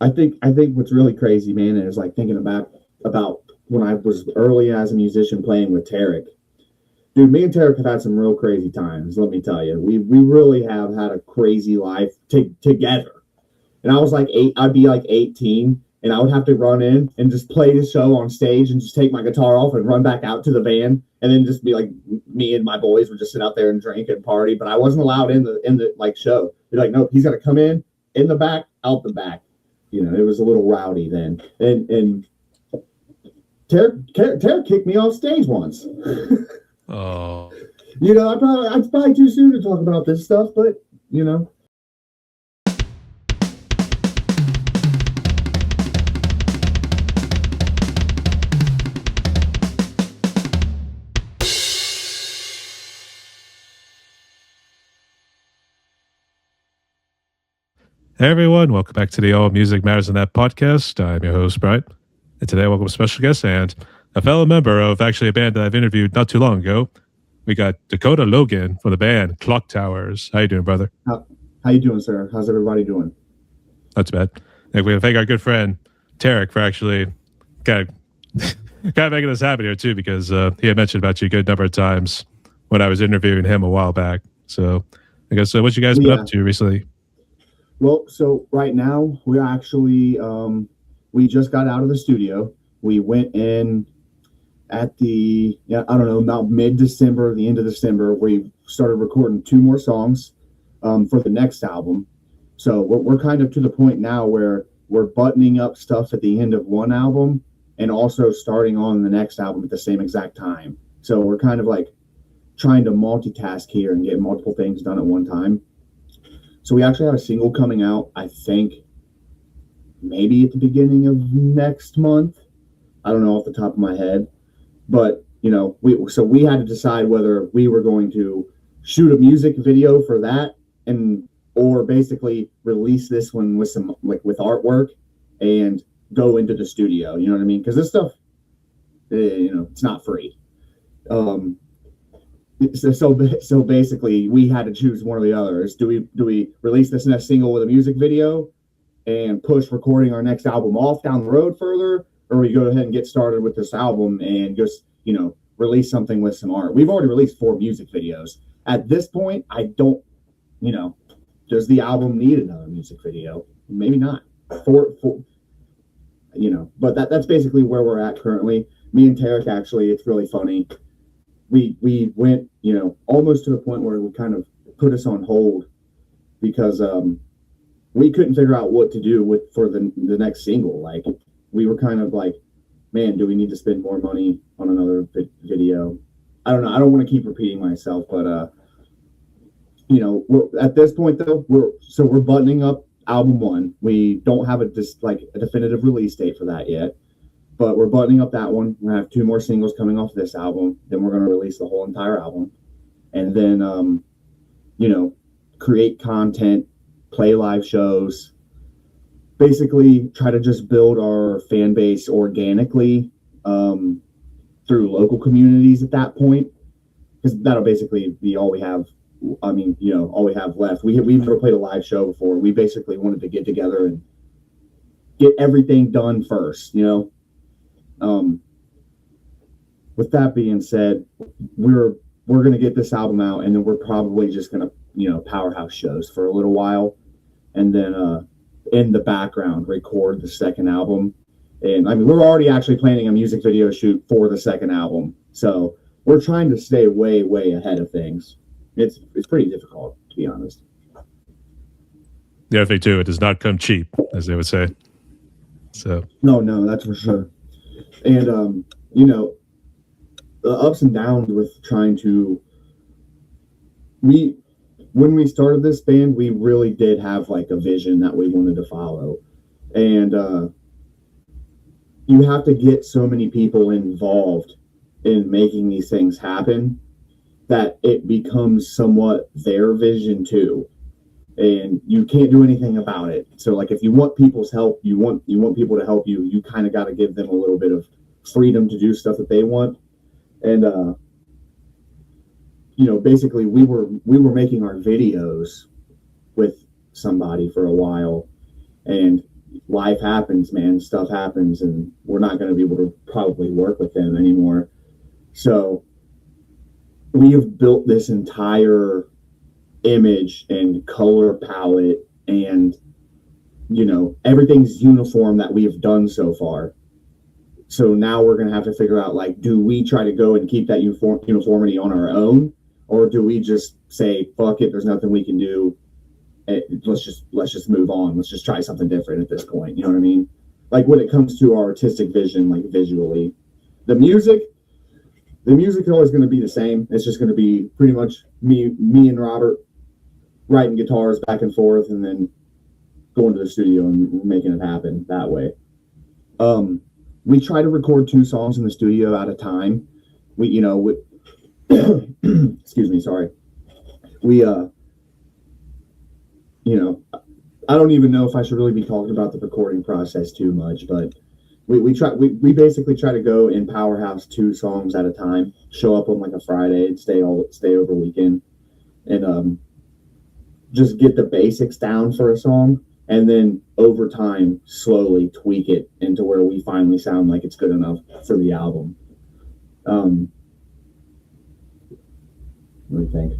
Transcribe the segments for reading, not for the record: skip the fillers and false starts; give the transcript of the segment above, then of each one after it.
I think what's really crazy, man, is like thinking about when I was early as a musician playing with Tarek. Dude, me and Tarek have had some real crazy times. Let me tell you, we really have had a crazy life together. And I was like I'd be like 18, and I would have to run in and just play the show on stage and just take my guitar off and run back out to the van, and then just be like, me and my boys would just sit out there and drink and party. But I wasn't allowed in the like show. They're like, no, he's got to come in the back, out the back. It was a little rowdy then. And Tarek kicked me off stage once. Oh. It's probably too soon to talk about this stuff, but. Hey everyone, welcome back to the All Music Matters in That podcast. I'm your host, Brian. And today I welcome a special guest and a fellow member of actually a band that I've interviewed not too long ago. We got Dakota Logan from the band Clocktowers. How you doing, brother? How you doing, sir? How's everybody doing? Not too bad. And we thank our good friend Tarek for actually kind of making this happen here too, because he had mentioned about you a good number of times when I was interviewing him a while back. So I guess what you guys been up to recently? Well, so right now we actually we just got out of the studio. We went in at about mid-December, the end of December. We started recording 2 more songs for the next album. So we're kind of to the point now where we're buttoning up stuff at the end of one album and also starting on the next album at the same exact time. So we're kind of like trying to multitask here and get multiple things done at one time. So we actually have a single coming out, I think, maybe at the beginning of next month. I don't know off the top of my head. But, we had to decide whether we were going to shoot a music video for that or basically release this one with some with artwork and go into the studio. You know what I mean? Because this stuff, it's not free. So basically, we had to choose one or the other. Do we release this next single with a music video and push recording our next album off down the road further, or we go ahead and get started with this album and just release something with some art? We've already released 4 music videos. At this point, I don't. Does the album need another music video? Maybe not. But that's basically where we're at currently. Me and Tarek, actually, it's really funny. We went, almost to the point where we kind of put us on hold because we couldn't figure out what to do for the next single. Like, we were kind of like, man, do we need to spend more money on another video? I don't know. I don't want to keep repeating myself, but we're at this point though. We're buttoning up album 1. We don't have a definitive release date for that yet. But we're buttoning up that one. We're going to have 2 more singles coming off this album. Then we're going to release the whole entire album. And then, create content, play live shows, basically try to just build our fan base organically through local communities at that point. Because that'll basically be all we have. All we have left. We've never played a live show before. We basically wanted to get together and get everything done first, With that being said, we're going to get this album out, and then we're probably just going to, powerhouse shows for a little while, and then in the background record the second album. And we're already actually planning a music video shoot for the second album, so we're trying to stay way, way ahead of things. It's pretty difficult, to be honest. The other thing too, it does not come cheap, as they would say. So no, that's for sure. And the ups and downs with trying to. When we started this band, we really did have like a vision that we wanted to follow, and you have to get so many people involved in making these things happen that it becomes somewhat their vision too, and you can't do anything about it. So like, if you want people's help, you want people to help you, you kind of got to give them a little bit of freedom to do stuff that they want. And basically we were making our videos with somebody for a while, and life happens, man. Stuff happens, and we're not going to be able to probably work with him anymore. So we have built this entire image and color palette, and everything's uniform that we have done so far. So now we're going to have to figure out, like, do we try to go and keep that uniformity on our own, or do we just say, fuck it, there's nothing we can do, let's just move on, let's just try something different at this point? You know what I mean? Like, when it comes to our artistic vision, like visually, the music is always going to be the same. It's just going to be pretty much me and Robert writing guitars back and forth, and then going to the studio and making it happen that way. We try to record 2 songs in the studio at a time. Excuse me, sorry. I don't even know if I should really be talking about the recording process too much, but we basically try to go in Powerhouse 2 songs at a time, show up on like a Friday and stay over weekend, and just get the basics down for a song, and then over time slowly tweak it into where we finally sound like it's good enough for the album. What do you think?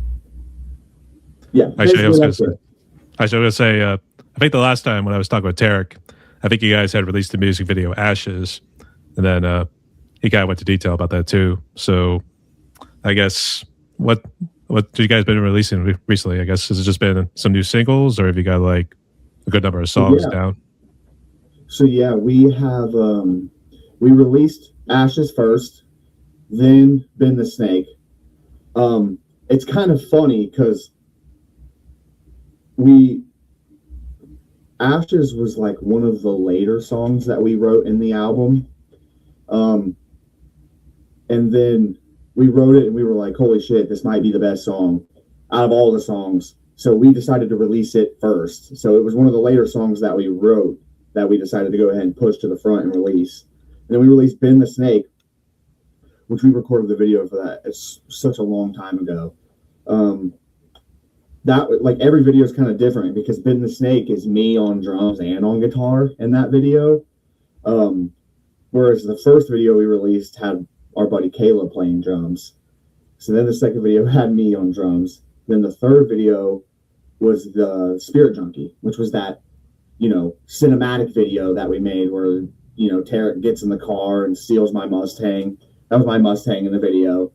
Yeah. Actually, I was going to say, I think the last time when I was talking with Tarek, I think you guys had released the music video Ashes, and then he kind of went to detail about that too. So I guess what have you guys been releasing recently? I guess has it just been some new singles, or have you got like a good number of songs down? So yeah, we have we released Ashes first, then Been the Snake. It's kind of funny because Ashes was like one of the later songs that we wrote in the album. And then we wrote it and we were like, holy shit, this might be the best song out of all the songs. So we decided to release it first. So it was one of the later songs that we wrote that we decided to go ahead and push to the front and release. And then we released Been the Snake, which we recorded the video for that. It's such a long time ago. That, like, every video is kind of different because Been the Snake is me on drums and on guitar in that video. Whereas the first video we released had our buddy Caleb playing drums. So then the second video had me on drums. Then the third video was the Spirit Junkie, which was that, cinematic video that we made where, Tarek gets in the car and steals my Mustang. That was my Mustang in the video.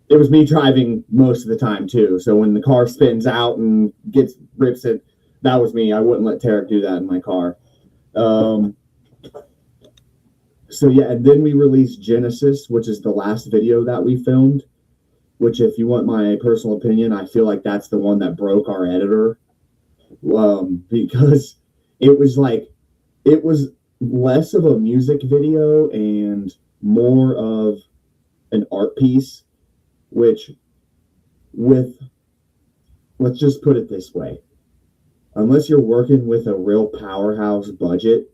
It was me driving most of the time too. So when the car spins out and rips it, that was me. I wouldn't let Tarek do that in my car. So yeah, and then we released Genesis, which is the last video that we filmed, which, if you want my personal opinion, I feel like that's the one that broke our editor. Because it was less of a music video and more of an art piece, which let's just put it this way. Unless you're working with a real powerhouse budget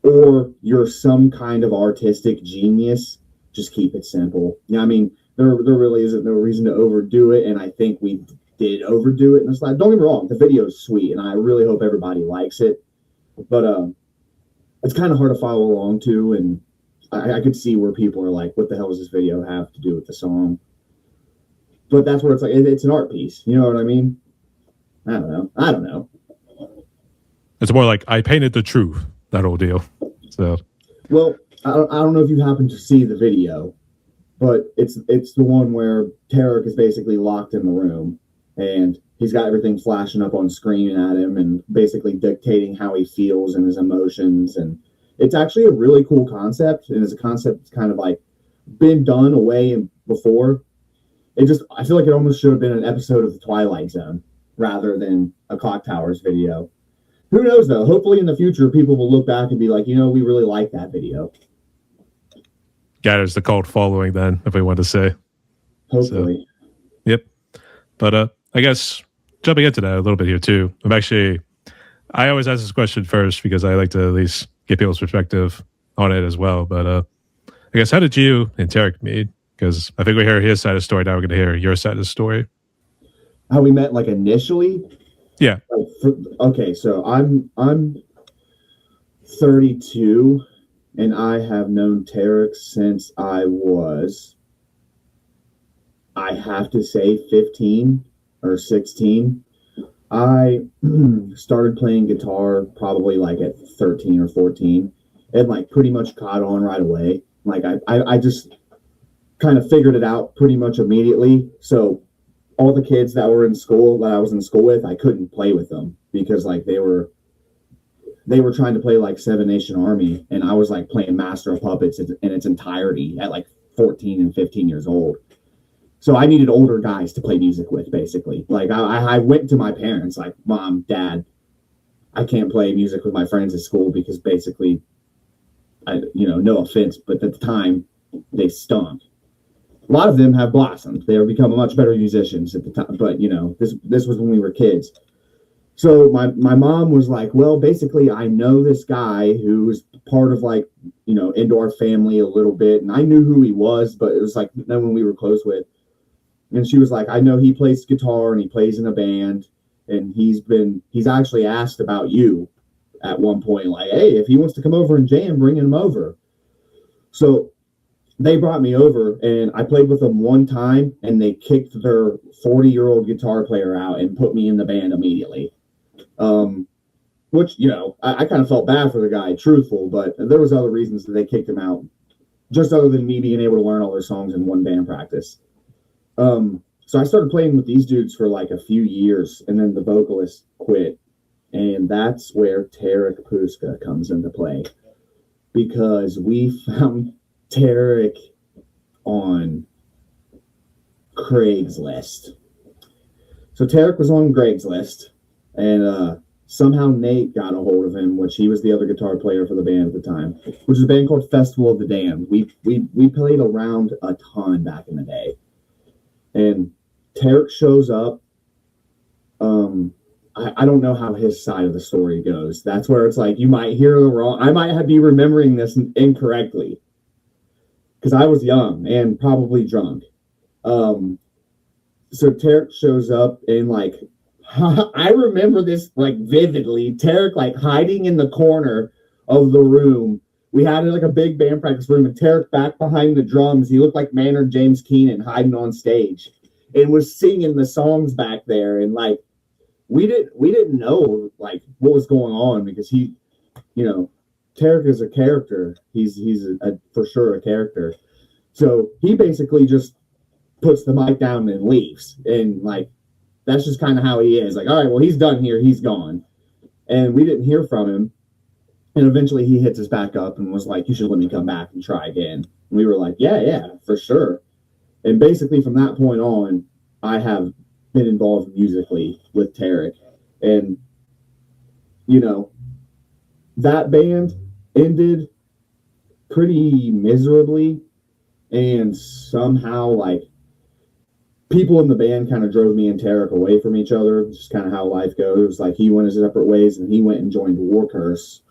or you're some kind of artistic genius, just keep it simple. Yeah, I mean, there really isn't no reason to overdo it, and I think we did overdo it in this live. Don't get me wrong, the video is sweet, and I really hope everybody likes it. But it's kind of hard to follow along to, and I could see where people are like, what the hell does this video have to do with the song? But that's where it's like, it's an art piece. You know what I mean? I don't know. It's more like I painted the truth, that whole deal. So, well, I don't know if you happen to see the video, but it's the one where Tarek is basically locked in the room and he's got everything flashing up on screen at him and basically dictating how he feels and his emotions. And it's actually a really cool concept, and it's a concept that's kind of like been done away before. I feel like it almost should have been an episode of The Twilight Zone rather than a Clocktowers video. Who knows, though? Hopefully in the future, people will look back and be like, we really like that video. Gathers the cult following then, if we want to say. Hopefully. So, yep. But I guess jumping into that a little bit here, too. I always ask this question first because I like to at least get people's perspective on it as well. But I guess, how did you and Tarek meet? Because I think we hear his side of the story. Now we're going to hear your side of the story. How we met, like, initially? Yeah. Okay, so I'm 32, and I have known Tarek since I have to say 15 or 16. I started playing guitar probably like at 13 or 14 and like pretty much caught on right away. Like I just kind of figured it out pretty much immediately. So all the kids that were in school that I was in school with, I couldn't play with them because like they were trying to play like Seven Nation Army, and I was like playing Master of Puppets in its entirety at like 14 and 15 years old. So I needed older guys to play music with, basically. Like I went to my parents, like, Mom, Dad, I can't play music with my friends at school because basically, no offense, but at the time they stunk. A lot of them have blossomed. They have become much better musicians at the time, but this was when we were kids. So my mom was like, well, basically I know this guy who's part of like, into our family a little bit. And I knew who he was, but it was like no one we were close with. And she was like, I know he plays guitar and he plays in a band. And he's actually asked about you at one point, like, hey, if he wants to come over and jam, bring him over. So they brought me over and I played with them one time and they kicked their 40-year-old guitar player out and put me in the band immediately. Which, I kind of felt bad for the guy, truthful, but there was other reasons that they kicked him out, just other than me being able to learn all their songs in one band practice. So I started playing with these dudes for like a few years, and then the vocalist quit. And that's where Tarek Puska comes into play, because we found Tarek on Craigslist. So Tarek was on Craigslist, and somehow Nate got a hold of him, which he was the other guitar player for the band at the time, which is a band called Festival of the Damned. We played around a ton back in the day. And Tarek shows up. I don't know how his side of the story goes. That's where it's like you might hear the wrong. I might be remembering this incorrectly because I was young and probably drunk. So Tarek shows up and like I remember this like vividly. Tarek like hiding in the corner of the room. We had like a big band practice room, and Tarek back behind the drums. He looked like Maynard James Keenan hiding on stage, and was singing the songs back there. And like we didn't know like what was going on because he, Tarek is a character. He's for sure a character. So he basically just puts the mic down and leaves, and like that's just kind of how he is. Like, all right, well, he's done here. He's gone, and we didn't hear from him. And eventually he hits us back up and was like, you should let me come back and try again. And we were like, yeah, for sure. And basically from that point on, I have been involved musically with Tarek. And, that band ended pretty miserably. And somehow, like, people in the band kind of drove me and Tarek away from each other. It's just kind of how life goes. Like, he went his separate ways and he went and joined War Curse.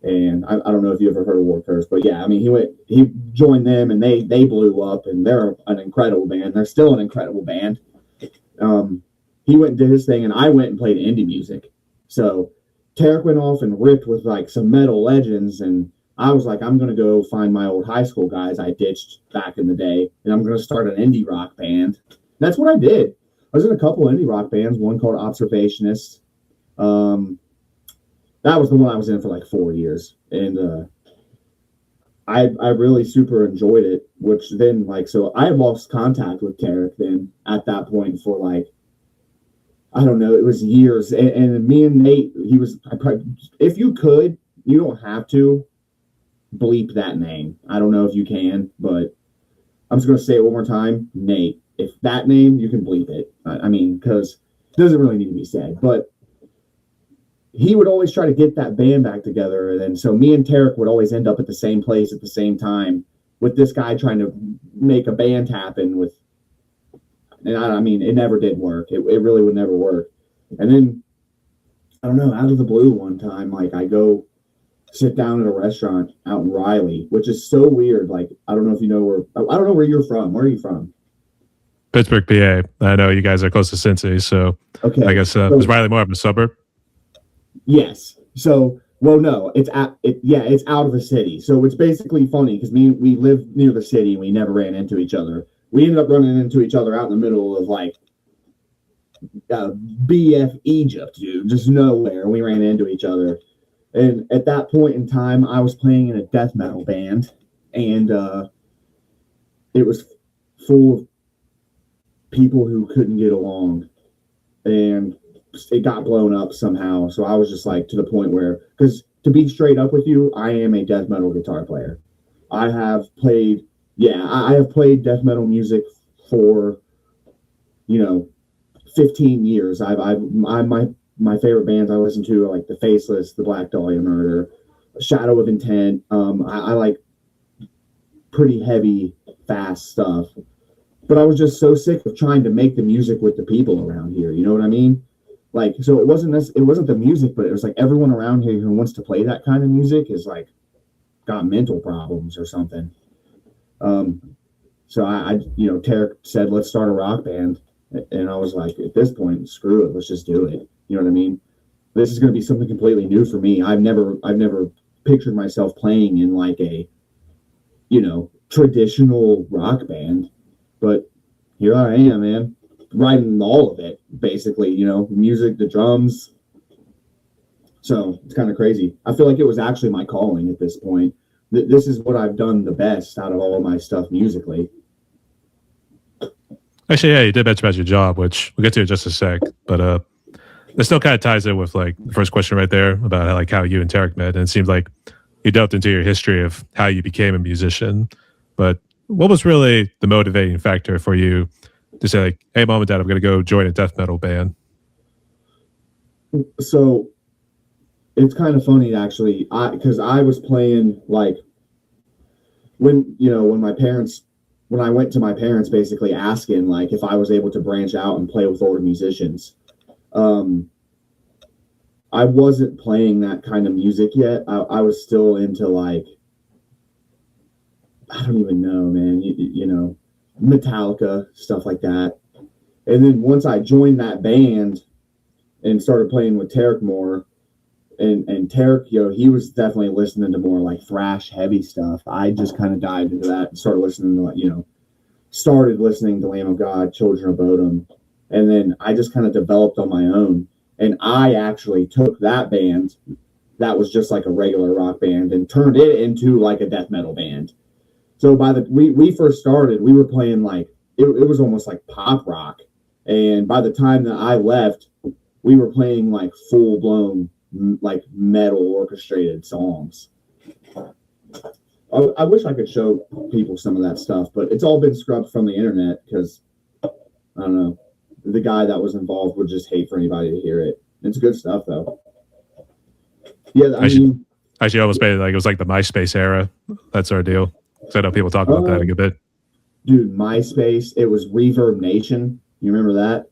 And I don't know if you ever heard of War Curse, but yeah, I mean, he joined them and they blew up, and they're an incredible band. They're still an incredible band. He went and did his thing, and I went and played indie music. So Tarek went off and ripped with like some metal legends, and I was like, I'm going to go find my old high school guys I ditched back in the day, and I'm going to start an indie rock band. That's what I did. I was in a couple indie rock bands, one called Observationists. That was the one I was in for like 4 years. And I really super enjoyed it, which then like, so I had lost contact with Tarek then at that point for like, I don't know, it was years. And me and Nate, if you could, you don't have to bleep that name. I don't know if you can, but I'm just going to say it one more time. Nate, if that name, you can bleep it. I mean, because it doesn't really need to be said, but he would always try to get that band back together. And then, so me and Tarek would always end up at the same place at the same time with this guy trying to make a band happen with, and I mean, it never did work. It really would never work. And then, I don't know, out of the blue one time, like I go sit down at a restaurant out in Riley, which is so weird. Like, I don't know if you know I don't know where you're from. Where are you from? Pittsburgh, PA. I know you guys are close to Cincy, so okay. I guess is Riley more of a suburb? Yes. So Well, no, it's out of the city. So it's basically funny because we live near the city and we never ran into each other. We ended up running into each other out in the middle of like BF Egypt, dude, just nowhere. We ran into each other. And at that point in time, I was playing in a death metal band, and it was full of people who couldn't get along, and it got blown up somehow. So I was just like to the point where, because to be straight up with you, I am a death metal guitar player. I have played, I have played death metal music for, 15 years. My favorite bands I listen to are like the Faceless, the Black Dahlia Murder, Shadow of Intent. I like pretty heavy, fast stuff. But I was just so sick of trying to make the music with the people around here. You know what I mean? Like, so it wasn't the music, but it was like everyone around here who wants to play that kind of music is like got mental problems or something. So Tarek said, let's start a rock band. And I was like, at this point, screw it. Let's just do it. You know what I mean? This is going to be something completely new for me. I've never pictured myself playing in like a, traditional rock band, but here I am, man, writing all of it, basically, music, the drums. So it's kind of crazy. I feel like it was actually my calling at this point. This is what I've done the best out of all of my stuff musically. Actually, yeah, you did mention about your job, which we'll get to in just a sec. But it still kind of ties in with like the first question right there about how you and Tarek met. And it seems like you delved into your history of how you became a musician. But what was really the motivating factor for you to say, like, hey, mom and dad, I'm going to go join a death metal band? So it's kind of funny, actually, because I was playing like when I went to my parents basically asking like if I was able to branch out and play with older musicians. I wasn't playing that kind of music yet. I was still into like, I don't even know, man, Metallica, stuff like that. And then once I joined that band and started playing with Tarek more, and Tarek, he was definitely listening to more like thrash heavy stuff. I just kind of dived into that and started listening to Lamb of God, Children of Bodom. And then I just kind of developed on my own. And I actually took that band that was just like a regular rock band and turned it into like a death metal band. So we first started, we were playing like, it was almost like pop rock. And by the time that I left, we were playing like full blown like metal orchestrated songs. I wish I could show people some of that stuff, but it's all been scrubbed from the internet because, I don't know, the guy that was involved would just hate for anybody to hear it. It's good stuff, though. Yeah, I should almost made it like it was like the MySpace era, that sort of deal. So I know people talk about that a good bit. Dude, MySpace, it was Reverb Nation. You remember that?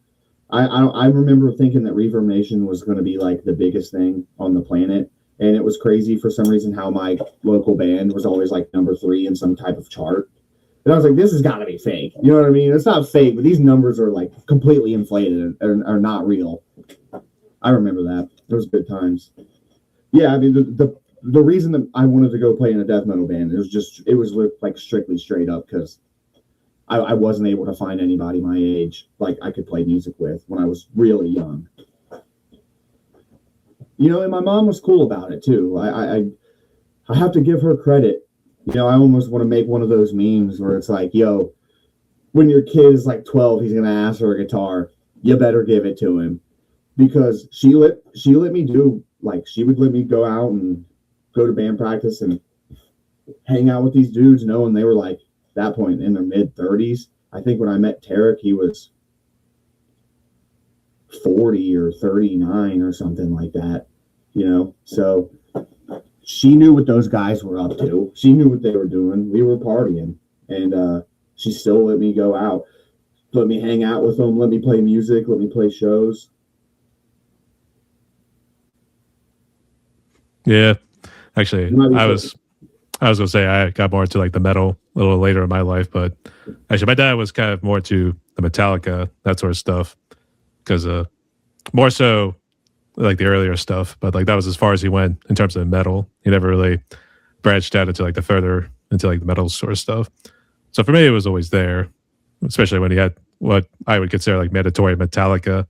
I remember thinking that Reverb Nation was going to be like the biggest thing on the planet. And it was crazy for some reason how my local band was always like number 3 in some type of chart. And I was like, this has got to be fake. You know what I mean? It's not fake, but these numbers are like completely inflated and are not real. I remember that. Those good times. Yeah, I mean, the reason that I wanted to go play in a death metal band, it was like strictly straight up because I wasn't able to find anybody my age like I could play music with when I was really young. And my mom was cool about it too. I have to give her credit. I almost want to make one of those memes where it's like, yo, when your kid is like 12, he's going to ask for a guitar. You better give it to him. Because she let me do, like, she would let me go out and go to band practice and hang out with these dudes, knowing they were like, that point in their mid-30s. I think when I met Tarek, he was 40 or 39 or something like that, So she knew what those guys were up to. She knew what they were doing. We were partying. And she still let me go out, let me hang out with them, let me play music, let me play shows. Yeah. Actually, I was going to say I got more into like the metal a little later in my life, but actually my dad was kind of more to the Metallica, that sort of stuff. Because more so like the earlier stuff, but like that was as far as he went in terms of metal. He never really branched out into like the further into like the metal sort of stuff. So for me, it was always there, especially when he had what I would consider like mandatory Metallica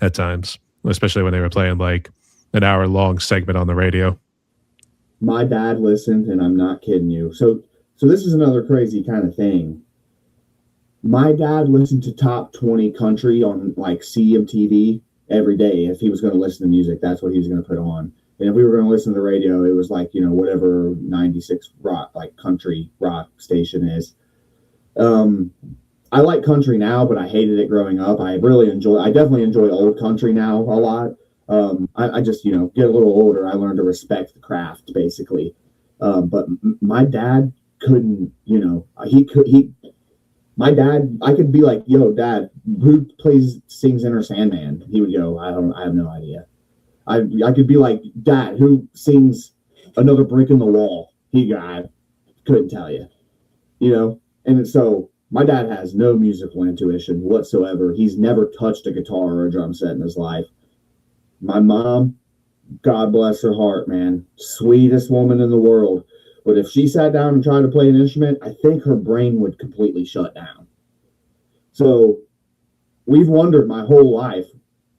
at times, especially when they were playing like an hour-long segment on the radio. My dad listened, and I'm not kidding you. So this is another crazy kind of thing. My dad listened to top 20 country on like CMTV every day. If he was going to listen to music, that's what he was going to put on. And if we were going to listen to the radio, it was like, whatever 96 rock, like country rock station is. I like country now, but I hated it growing up. I definitely enjoy old country now a lot. I just, get a little older. I learned to respect the craft basically. But my dad couldn't, my dad, I could be like, yo, Dad, who sings Enter Sandman? He would go, I have no idea. I could be like, Dad, who sings Another Brick in the Wall? I couldn't tell you, And so my dad has no musical intuition whatsoever. He's never touched a guitar or a drum set in his life. My mom, God bless her heart, man, sweetest woman in the world. But if she sat down and tried to play an instrument, I think her brain would completely shut down. So we've wondered my whole life,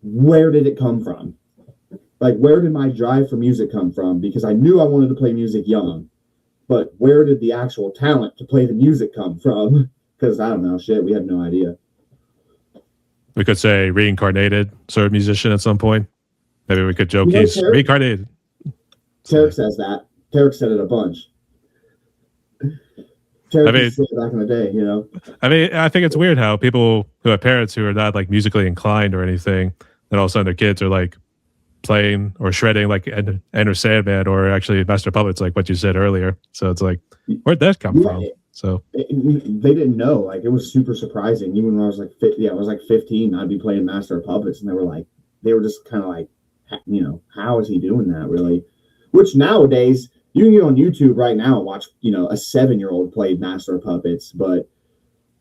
where did it come from? Like, where did my drive for music come from? Because I knew I wanted to play music young, but where did the actual talent to play the music come from? Because I don't know, we have no idea. We could say reincarnated sort of musician at some point. Maybe we could joke he's reincarnated. Tarek says that. Tarek said it a bunch. Tarek said it back in the day, I mean, I think it's weird how people who have parents who are not like musically inclined or anything, then all of a sudden their kids are like playing or shredding like Enter Sandman or actually Master Puppets, like what you said earlier. So it's like, where'd that come from? So they didn't know. Like, it was super surprising. Even when I was like, I was like 15, I'd be playing Master of Puppets, and they were just kind of like, how is he doing that, really? Which nowadays you can get on YouTube right now and watch, a 7-year-old play Master of Puppets. But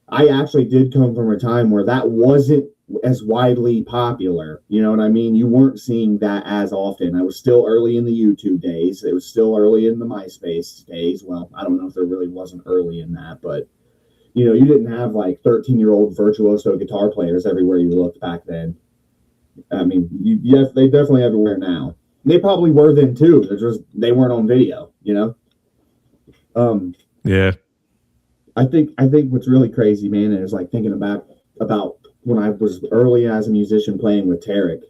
I actually did come from a time where that wasn't as widely popular. You know what I mean? You weren't seeing that as often. I was still early in the YouTube days. It was still early in the MySpace days. Well, I don't know if there really wasn't early in that, but you didn't have like 13-year-old virtuoso guitar players everywhere you looked back then. I mean, they definitely everywhere now. They probably were then too. They weren't on video, Yeah. I think what's really crazy, man, is like thinking about when I was early as a musician playing with Tarek.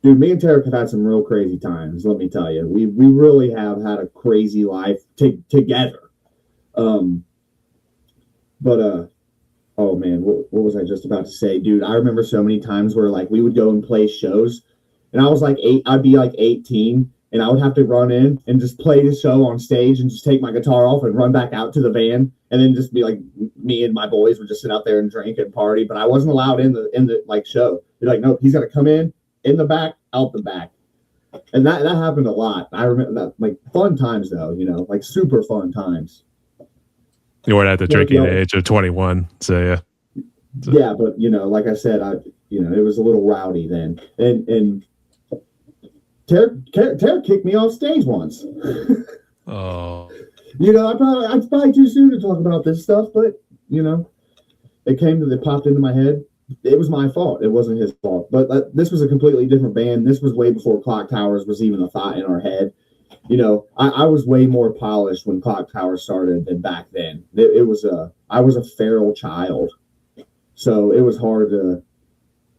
Dude, me and Tarek have had some real crazy times, let me tell you. We really have had a crazy life together. Oh man, what was I just about to say? Dude, I remember so many times where like we would go and play shows, and I was like I'd be like 18, and I would have to run in and just play the show on stage and just take my guitar off and run back out to the van, and then just be like, me and my boys would just sit out there and drink and party, but I wasn't allowed in the like show. They're like, nope, he's got to come in the back, out the back. And that happened a lot. I remember that, like, fun times though, like super fun times. You weren't at the drinking age of 21, so yeah. Yeah, but like I said, it was a little rowdy then, and Tarek kicked me off stage once. Oh. It's probably too soon to talk about this stuff, but it popped into my head. It was my fault. It wasn't his fault. But this was a completely different band. This was way before Clocktowers was even a thought in our head. I was way more polished when Clocktowers started than back then. I was a feral child, so it was hard to.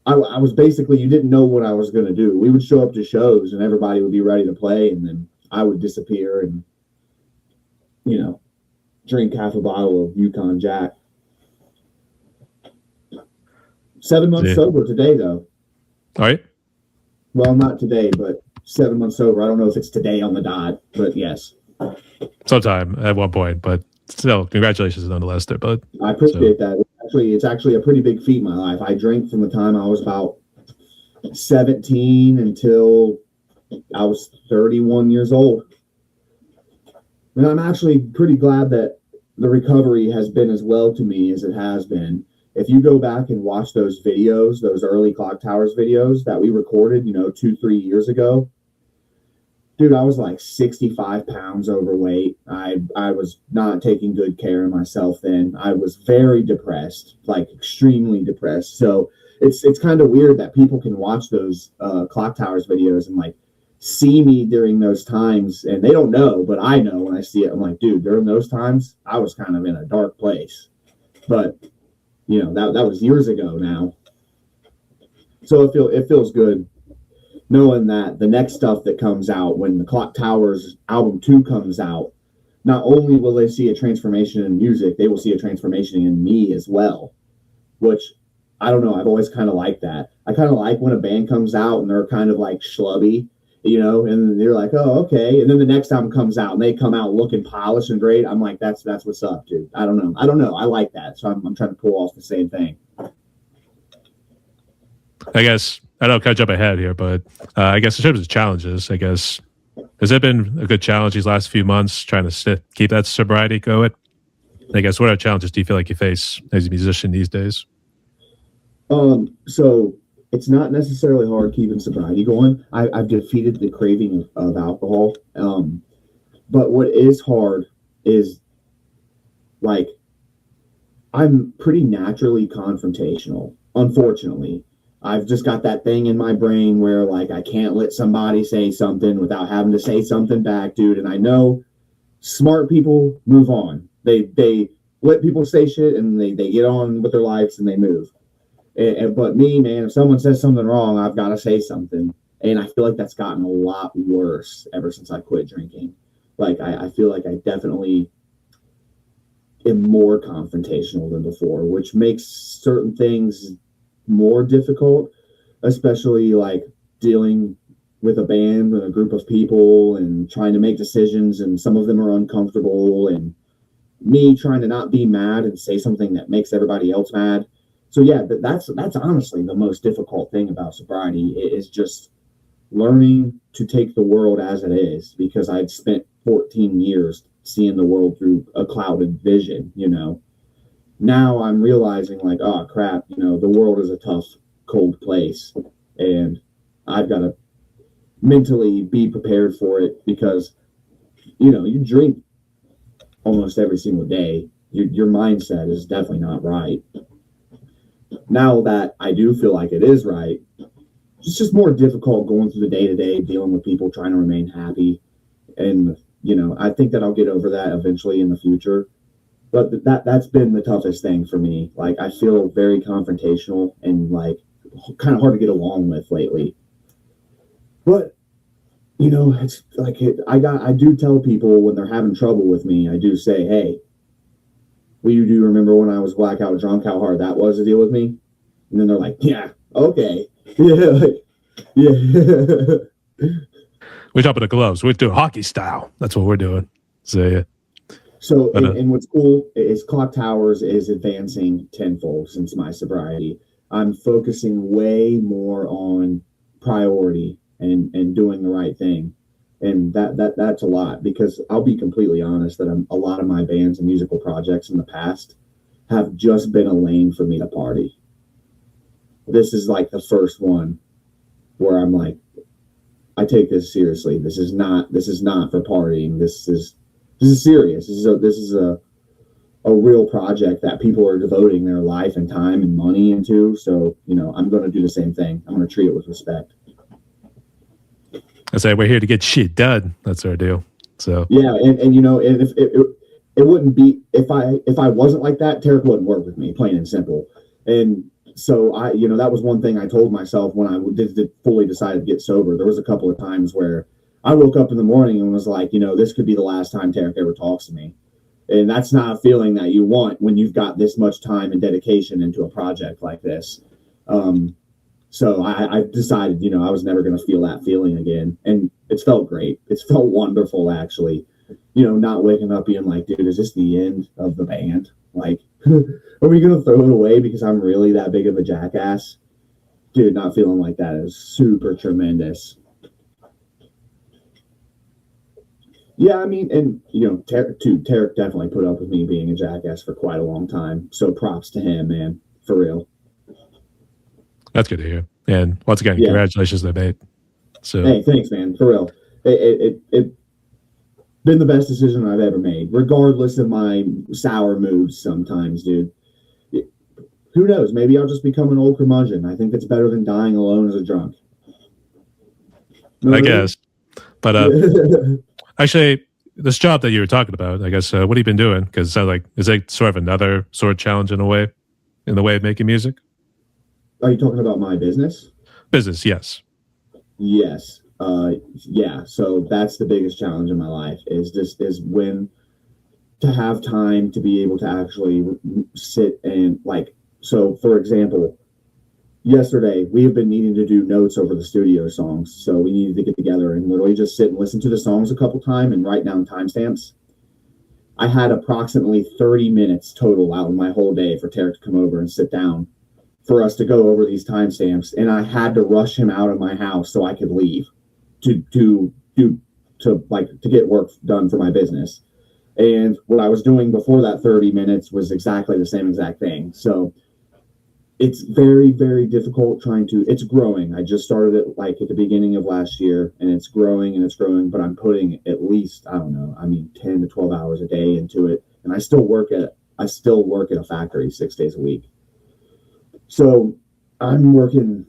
I was basically, you didn't know what I was going to do. We would show up to shows and everybody would be ready to play, and then I would disappear and drink half a bottle of Yukon Jack. 7 months sober today, though. All right. Well, not today, but 7 months sober. I don't know if it's today on the dot, but yes. Sometime at one point, but still, congratulations nonetheless there, bud. I appreciate that. It's actually a pretty big feat in my life. I drank from the time I was about 17 until I was 31 years old. And I'm actually pretty glad that the recovery has been as well to me as it has been. if you go back and watch those videos, those early Clocktowers videos that we recorded, 2-3 years ago, dude, I was like 65 pounds overweight. I was not taking good care of myself then. I was very depressed, like extremely depressed. So it's kind of weird that people can watch those Clocktowers videos and like see me during those times, and they don't know, but I know when I see it. I'm like, dude, during those times, I was kind of in a dark place. But that was years ago now. So it feels good knowing that the next stuff that comes out when the Clocktowers album 2 comes out, not only will they see a transformation in music, they will see a transformation in me as well, which I don't know. I've always kind of liked that. I kind of like when a band comes out and they're kind of like schlubby, and you're like, oh, okay. And then the next album comes out and they come out looking polished and great. I'm like, that's what's up, dude. I don't know. I like that. So I'm trying to pull off the same thing. I guess I don't kind of jump ahead here, but I guess in terms of challenges, I guess, has it been a good challenge these last few months trying to keep that sobriety going? I guess what are challenges do you feel like you face as a musician these days? So it's not necessarily hard keeping sobriety going. I've defeated the craving of alcohol. But what is hard is like I'm pretty naturally confrontational, unfortunately. I've just got that thing in my brain where like I can't let somebody say something without having to say something back, dude. And I know smart people move on. They let people say shit and they get on with their lives and they move. But me, man, if someone says something wrong, I've got to say something. And I feel like that's gotten a lot worse ever since I quit drinking. Like I feel like I definitely am more confrontational than before, which makes certain things more difficult, especially like dealing with a band and a group of people and trying to make decisions, and some of them are uncomfortable, and me trying to not be mad and say something that makes everybody else mad. So yeah, that's honestly the most difficult thing about sobriety is just learning to take the world as it is, because I'd spent 14 years seeing the world through a clouded vision. Now I'm realizing like, oh crap, the world is a tough, cold place, and I've got to mentally be prepared for it, because you drink almost every single day. Your mindset is definitely not right. Now that I do feel like it is right, it's just more difficult going through the day-to-day, dealing with people, trying to remain happy. And I think that I'll get over that eventually in the future. But that's been the toughest thing for me. Like I feel very confrontational and like kind of hard to get along with lately. But it's like I do tell people when they're having trouble with me, I do say, hey, do you remember when I was blackout drunk, how hard that was to deal with me? And then they're like, yeah, okay. Yeah, like, yeah. We jump in the gloves. We're doing hockey style. That's what we're doing. So yeah. So, and what's cool is Clocktowers is advancing tenfold since my sobriety. I'm focusing way more on priority and doing the right thing. And that's a lot, because I'll be completely honest that a lot of my bands and musical projects in the past have just been a lane for me to party. This is like the first one where I'm like, I take this seriously. This is not for partying. This is serious. This is a real project that people are devoting their life and time and money into. So, I'm going to do the same thing. I'm going to treat it with respect. I say we're here to get shit done. That's our deal. So yeah, and if it wouldn't be if I wasn't like that, Tarek wouldn't work with me, plain and simple. And so that was one thing I told myself when I did fully decided to get sober. There was a couple of times where I woke up in the morning and was like, this could be the last time Tarek ever talks to me. And that's not a feeling that you want when you've got this much time and dedication into a project like this. So I decided, I was never going to feel that feeling again. And it's felt great. It's felt wonderful, actually. Not waking up being like, dude, is this the end of the band? Like, are we going to throw it away because I'm really that big of a jackass? Dude, not feeling like that is super tremendous. Yeah, I mean, and, Tarek definitely put up with me being a jackass for quite a long time. So props to him, man. for real. That's good to hear. And once again, congratulations to Nate. So hey, thanks, man, for real. It been the best decision I've ever made, regardless of my sour moods sometimes, dude. Who knows? Maybe I'll just become an old curmudgeon. I think it's better than dying alone as a drunk. I guess. But actually, this job that you were talking about, I guess, what have you been doing? Because is it sort of another sort of challenge in the way of making music? Are you talking about my business? Business, yes. Yes. Yeah. So that's the biggest challenge in my life is when to have time to be able to actually sit and so for example, yesterday we have been needing to do notes over the studio songs. So we needed to get together and literally just sit and listen to the songs a couple times and write down timestamps. I had approximately 30 minutes total out of my whole day for Tarek to come over and sit down for us to go over these timestamps, and I had to rush him out of my house so I could leave to get work done for my business. And what I was doing before that 30 minutes was exactly the same exact thing. So it's very, very difficult it's growing. I just started it at the beginning of last year, and it's growing, but I'm putting at least, 10 to 12 hours a day into it. And I still work at a factory 6 days a week. So I'm working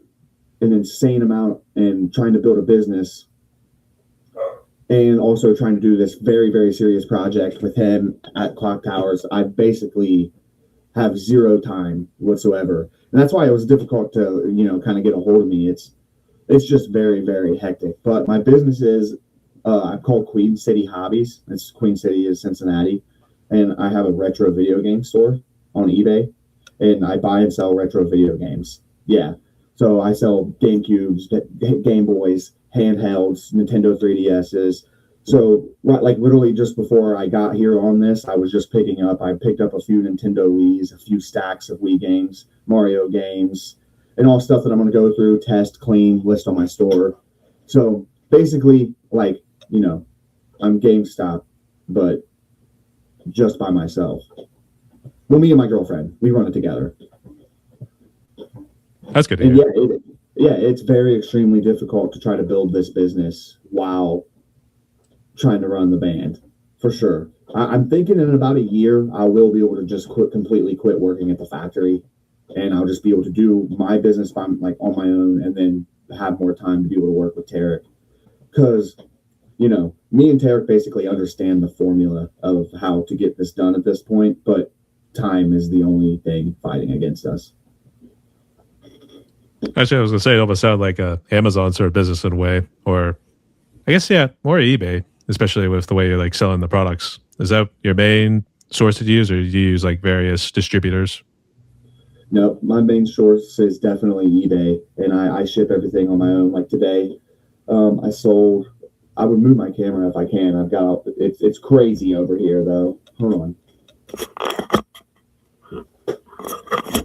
an insane amount and trying to build a business and also trying to do this very, very serious project with him at Clocktowers. I basically have zero time whatsoever. And that's why it was difficult to, kind of get a hold of me. It's just very, very hectic. But my business is, I'm called Queen City Hobbies. It's Queen City is Cincinnati. And I have a retro video game store on eBay. And I buy and sell retro video games. Yeah. So I sell GameCubes, Game Boys, handhelds, Nintendo 3DSs. So literally just before I got here on this, I was just I picked up a few Nintendo Wiis, a few stacks of Wii games, Mario games, and all stuff that I'm going to go through, test, clean, list on my store. So basically, I'm GameStop, but just by myself. Well, me and my girlfriend, we run it together. That's good to hear. It's very extremely difficult to try to build this business while trying to run the band, for sure. I'm thinking in about a year, I will be able to just completely quit working at the factory, and I'll just be able to do my business on my own, and then have more time to be able to work with Tarek. Because, me and Tarek basically understand the formula of how to get this done at this point, but time is the only thing fighting against us. Actually, I was going to say it almost sounded like a Amazon sort of business in a way, or I guess, more eBay, especially with the way you're selling the products. Is that your main source that you use, or do you use various distributors? No, my main source is definitely eBay, and I ship everything on my own. Like today, I would move my camera if I can. It's crazy over here though. Hold on.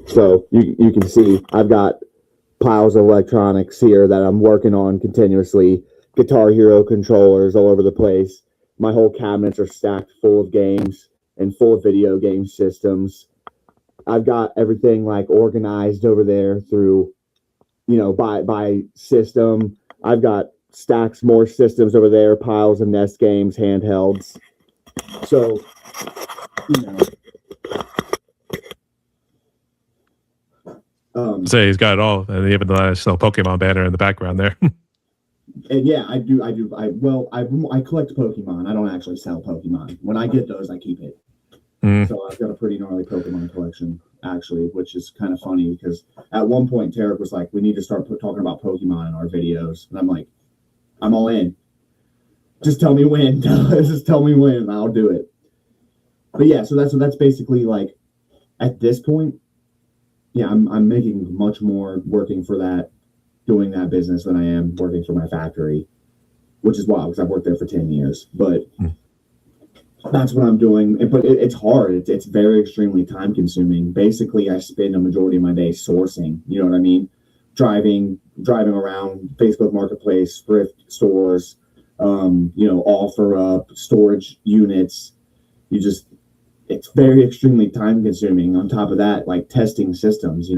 So you can see I've got piles of electronics here that I'm working on continuously. Guitar Hero controllers all over the place. My whole cabinets are stacked full of games and full of video game systems. I've got everything organized over there through, by system. I've got stacks more systems over there, piles of NES games, handhelds. So, Say he's got it all, and even the nice little Pokemon banner in the background there. And yeah, I do. I collect Pokemon. I don't actually sell Pokemon. When I get those, I keep it. So I've got a pretty gnarly Pokemon collection, actually, which is kind of funny because at one point Tarek was like, "We need to start talking about Pokemon in our videos," and I'm like, "I'm all in. Just tell me when. Just tell me when, and I'll do it." But yeah, so that's basically at this point. Yeah, I'm making much more working for that, doing that business than I am working for my factory, which is wild because I've worked there for 10 years. But that's what I'm doing. But it's hard. It's very extremely time consuming. Basically, I spend a majority of my day sourcing. You know what I mean? Driving around Facebook Marketplace, thrift stores, offer up storage units. it's very extremely time consuming. On top of that, like testing systems,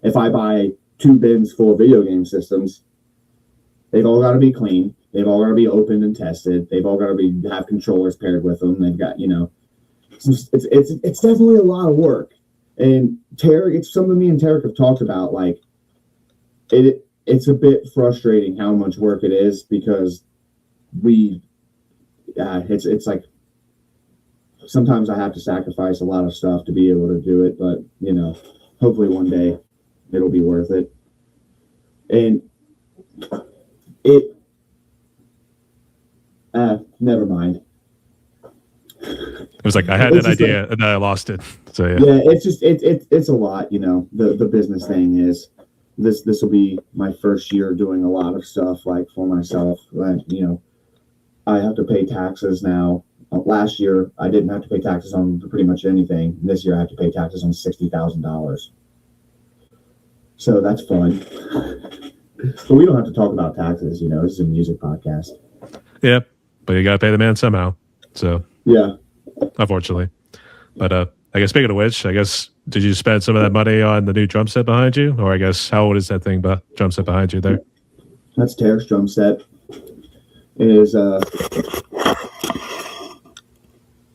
if I buy 2 bins full of video game systems, they've all got to be clean. They've all got to be opened and tested. They've all got to have controllers paired with them. They've got, it's definitely a lot of work. And Tarek, it's something me and Tarek have talked about. Like, it's a bit frustrating how much work it is, because it's like sometimes I have to sacrifice a lot of stuff to be able to do it. But hopefully one day it'll be worth it. And never mind. It was like I had an idea and then I lost it. So yeah, it's just it's a lot. The business thing is this will be my first year doing a lot of stuff like for myself. I have to pay taxes now. Last year I didn't have to pay taxes on pretty much anything. This year I have to pay taxes on $60,000. So that's fun. But we don't have to talk about taxes. This is a music podcast. Yeah, but you got to pay the man somehow. So yeah, unfortunately. But I guess speaking of which, did you spend some of that money on the new drum set behind you? Or I guess how old is that drum set behind you there? That's Tarek's drum set. It is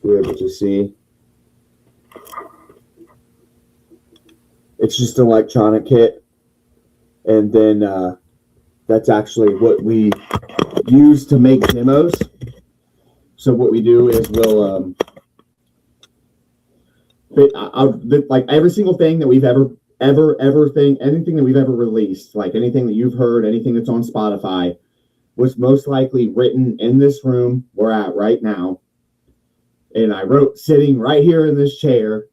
you're able to see. It's just an electronic kit. And then that's actually what we use to make demos. So what we do is we'll like every single thing that we've anything that we've ever released, like anything that you've heard, anything that's on Spotify, was most likely written in this room we're at right now. And I wrote sitting right here in this chair.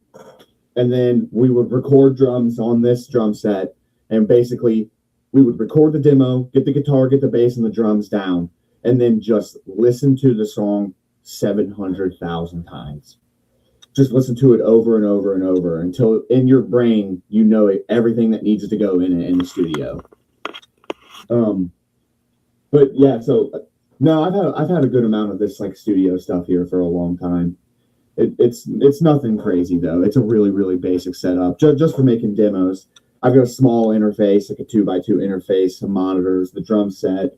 And then we would record drums on this drum set. And basically, we would record the demo, get the guitar, get the bass and the drums down, and then just listen to the song 700,000 times. Just listen to it over and over and over until in your brain you know everything that needs to go in it in the studio. But yeah, so no, I've had a good amount of this like studio stuff here for a long time. It's nothing crazy though. It's a really, really basic setup just for making demos. I've got a small interface, like a 2x2 interface, some monitors, the drum set.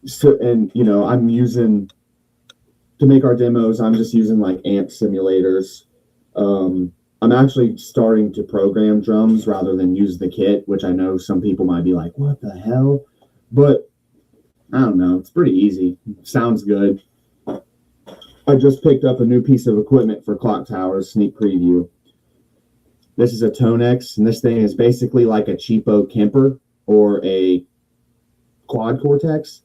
So, and I'm using to make our demos. I'm just using like amp simulators. I'm actually starting to program drums rather than use the kit, which I know some people might be like, "What the hell?" But I don't know. It's pretty easy. Sounds good. I just picked up a new piece of equipment for Clocktowers sneak preview. This is a Tonex, and this thing is basically like a cheapo Kemper or a Quad Cortex.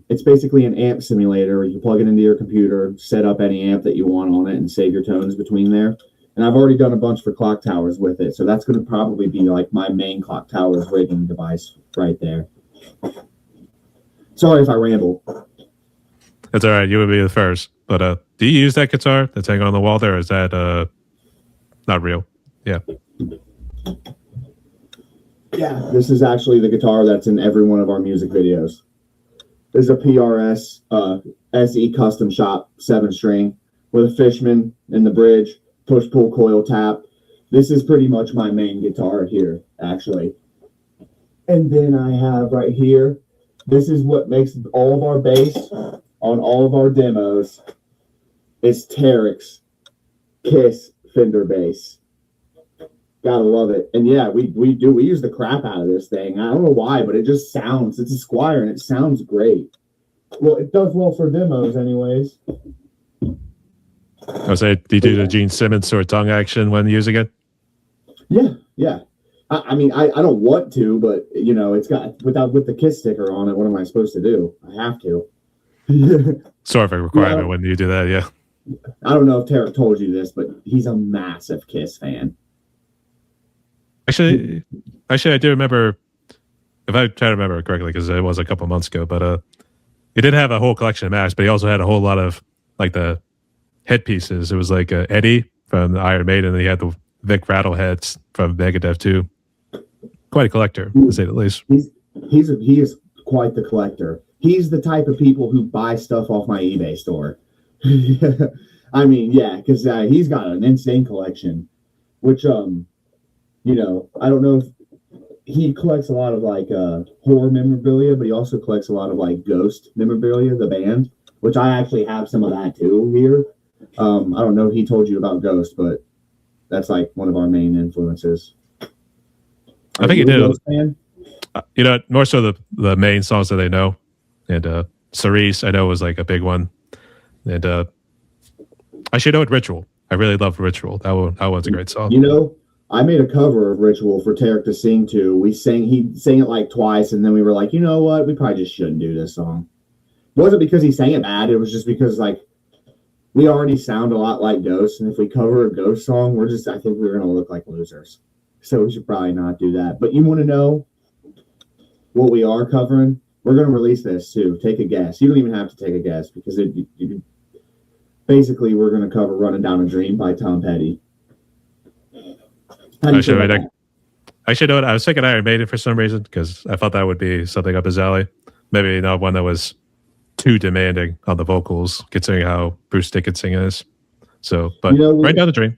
It's basically an amp simulator. You plug it into your computer, set up any amp that you want on it, and save your tones between there. And I've already done a bunch for Clocktowers with it, so that's going to probably be like my main Clocktowers rigging device right there. Sorry if I ramble. That's all right. You would be the first. But do you use that guitar that's hanging on the wall there? Or is that not real? Yeah. Yeah, this is actually the guitar that's in every one of our music videos. This is a PRS SE custom shop 7-string with a Fishman in the bridge, push-pull coil tap. This is pretty much my main guitar here, actually. And then I have right here, this is what makes all of our bass on all of our demos. It's Tarek's Kiss Fender bass. Gotta love it. And yeah, we use the crap out of this thing. I don't know why, but it just sounds, it's a Squire and it sounds great. Well, it does well for demos anyways. I was saying, do you do the Gene Simmons sort of tongue action when using it? Yeah. I mean, I don't want to, but it's got with the Kiss sticker on it. What am I supposed to do? I have to. Sort of a requirement when you do that, yeah. I don't know if Tarek told you this, but he's a massive Kiss fan. Actually, I do remember, if I try to remember it correctly, because it was a couple months ago, but he did have a whole collection of masks, but he also had a whole lot of like the headpieces. It was like Eddie from the Iron Maiden, and he had the Vic Rattleheads from Megadeth too. Quite a collector, to say the least. He is quite the collector. He's the type of people who buy stuff off my eBay store. I mean, yeah, because he's got an insane collection, which I don't know if he collects a lot of like horror memorabilia, but he also collects a lot of like Ghost memorabilia, the band, which I actually have some of that too here. I don't know if he told you about Ghost, but that's like one of our main influences. I think he did. Ghost fan? More so the main songs that they know, and Cerise I know was like a big one, and I should know it. Ritual. I really love Ritual. That one's a great song. I made a cover of Ritual for Tarek to sing to. He sang it like twice, and then we were like, you know what? We probably just shouldn't do this song. It wasn't because he sang it bad. It was just because like we already sound a lot like Ghost, and if we cover a Ghost song, I think we're gonna look like losers. So we should probably not do that. But you want to know what we are covering? We're gonna release this too. Take a guess. You don't even have to take a guess because basically we're gonna cover "Running Down a Dream" by Tom Petty. I should know it. I was thinking Iron Maiden for some reason because I thought that would be something up his alley. Maybe not one that was too demanding on the vocals, considering how Bruce Dickinson is. So, but right down the drain.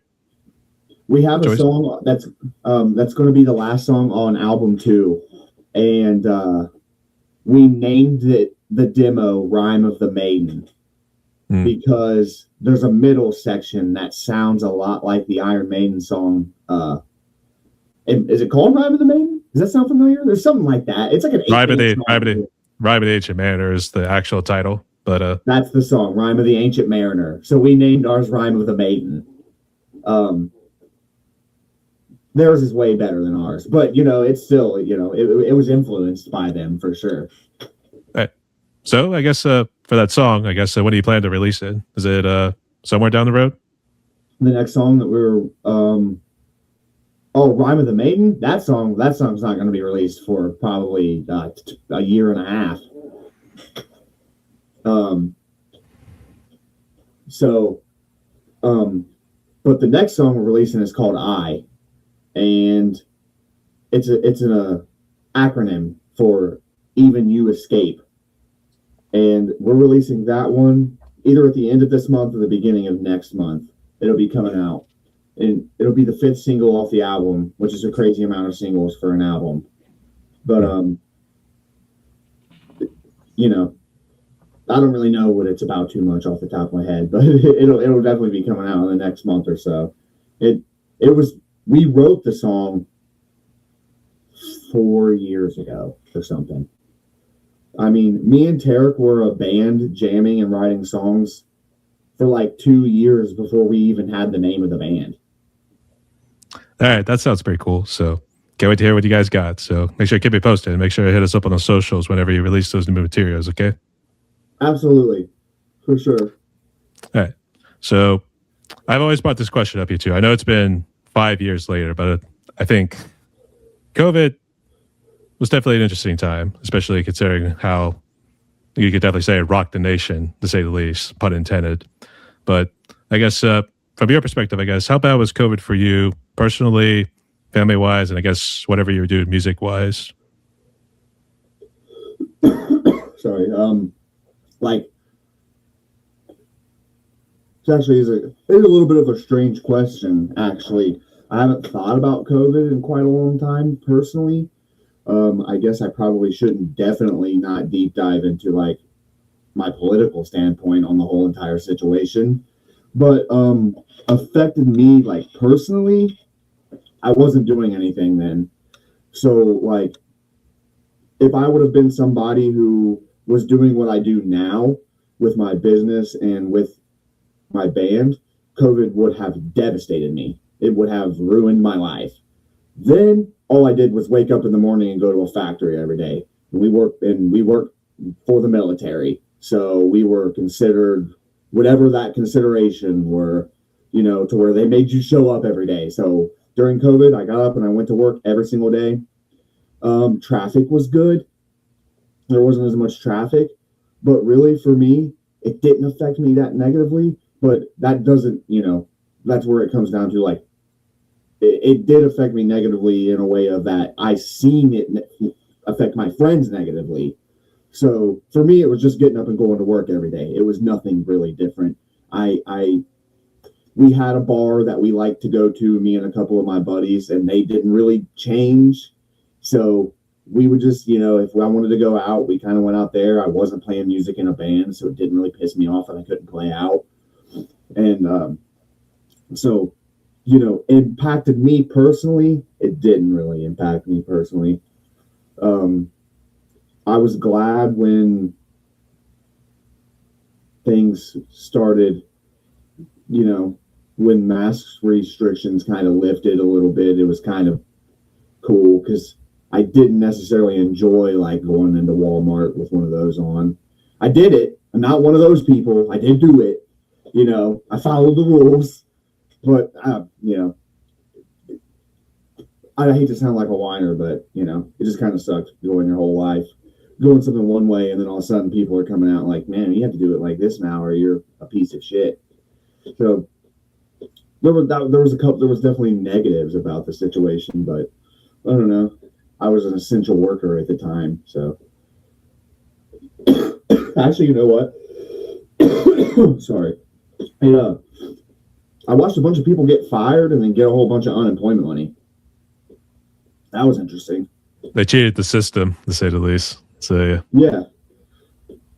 We have a song that's going to be the last song on album 2, and we named it the demo "Rhyme of the Maiden" because there's a middle section that sounds a lot like the Iron Maiden song. Is it called Rhyme of the Maiden? Does that sound familiar? There's something like that. It's like an Rhyme of the Ancient Mariner is the actual title, but that's the song, Rhyme of the Ancient Mariner. So we named ours Rhyme of the Maiden. Theirs is way better than ours, but it's still it was influenced by them for sure. Right. So I guess for that song, when do you plan to release it? Is it somewhere down the road? The next song that Rhyme of the Maiden, that song's not going to be released for probably a year and a half. But the next song we're releasing is called "I," and it's an acronym for "Even You Escape," and we're releasing that one either at the end of this month or the beginning of next month. It'll be coming out. And it'll be the 5th single off the album, which is a crazy amount of singles for an album. But I don't really know what it's about too much off the top of my head, but it'll definitely be coming out in the next month or so. We wrote the song 4 years ago or something. I mean, me and Tarek were a band jamming and writing songs for like 2 years before we even had the name of the band. All right, that sounds pretty cool. So can't wait to hear what you guys got. So make sure you keep me posted and make sure to hit us up on the socials whenever you release those new materials, okay? Absolutely. For sure. All right. So I've always brought this question up here too. I know it's been 5 years later, but I think COVID was definitely an interesting time, especially considering how you could definitely say it rocked the nation, to say the least, pun intended. But I guess from your perspective, how bad was COVID for you personally, family-wise, and I guess whatever you were doing music-wise? Sorry. It's actually it's a little bit of a strange question, actually. I haven't thought about COVID in quite a long time, personally. I guess I probably shouldn't definitely not deep dive into like my political standpoint on the whole entire situation, but affected me like personally. I wasn't doing anything then, so like if I would have been somebody who was doing what I do now with my business and with my band, COVID would have devastated me. It would have ruined my life. Then all I did was wake up in the morning and go to a factory every day. And we worked for the military. So we were considered whatever that consideration were, to where they made you show up every day. So during COVID, I got up and I went to work every single day. Traffic was good. There wasn't as much traffic, but really for me, it didn't affect me that negatively, but that doesn't, that's where it comes down to like, it did affect me negatively in a way of that I seen it affect my friends negatively. So for me, it was just getting up and going to work every day. It was nothing really different. I we had a bar that we liked to go to, me and a couple of my buddies, and they didn't really change. So we would just, if I wanted to go out, we kind of went out there. I wasn't playing music in a band, so it didn't really piss me off that I couldn't play out. And so, impacted me personally. It didn't really impact me personally. I was glad when things started, when mask restrictions kind of lifted a little bit. It was kind of cool because I didn't necessarily enjoy like going into Walmart with one of those on. I did it. I'm not one of those people. I did do it. I followed the rules, but I hate to sound like a whiner, but it just kind of sucked going your whole life, going something one way, and then all of a sudden people are coming out like, man, you have to do it like this now, or you're a piece of shit. So there was definitely negatives about the situation, but I don't know. I was an essential worker at the time, so actually, you know what? Sorry. I watched a bunch of people get fired and then get a whole bunch of unemployment money. That was interesting. They cheated the system, to say the least. So yeah.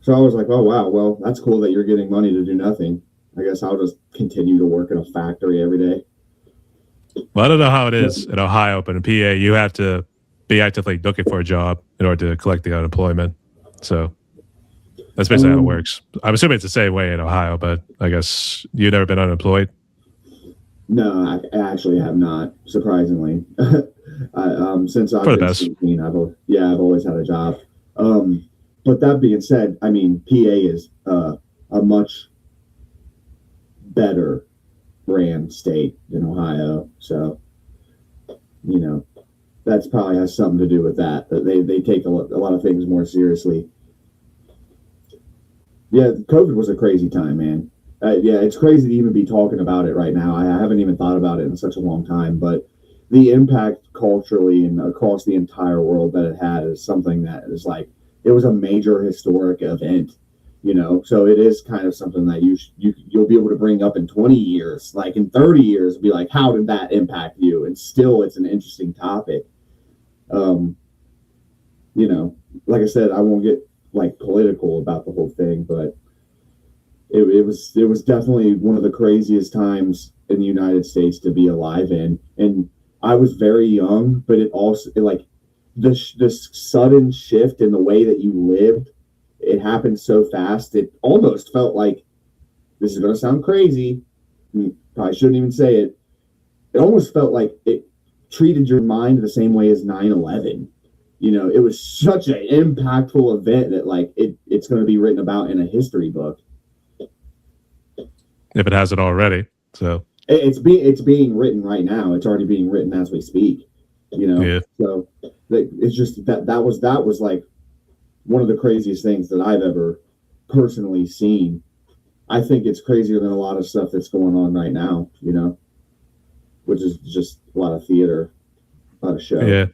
So I was like, oh wow, well that's cool that you're getting money to do nothing. I guess I'll just continue to work in a factory every day. Well, I don't know how it is in Ohio, but in PA, you have to be actively looking for a job in order to collect the unemployment. So that's basically how it works. I'm assuming it's the same way in Ohio, but I guess you've never been unemployed? No, I actually have not, surprisingly. Since I've been 16, I've always had a job. But that being said, I mean, PA is a much better brand state than Ohio. So, that's probably has something to do with that. They take a lot of things more seriously. Yeah, COVID was a crazy time, man. It's crazy to even be talking about it right now. I haven't even thought about it in such a long time, but the impact culturally and across the entire world that it had is something that is like, it was a major historic event, so it is kind of something that you'll be able to bring up in 20 years, like in 30 years, be like, how did that impact you? And still, it's an interesting topic. Like I said, I won't get like political about the whole thing, but it was definitely one of the craziest times in the United States to be alive in. And I was very young, but this sudden shift in the way that you lived, it happened so fast. It almost felt like, this is going to sound crazy, probably shouldn't even say it. It almost felt like it treated your mind the same way as 9/11. It was such an impactful event that like it's going to be written about in a history book. If it hasn't already. So it's being written right now. It's already being written as we speak. Yeah. So it's just that was like one of the craziest things that I've ever personally seen. I think it's crazier than a lot of stuff that's going on right now, which is just a lot of theater, a lot of show. Yeah,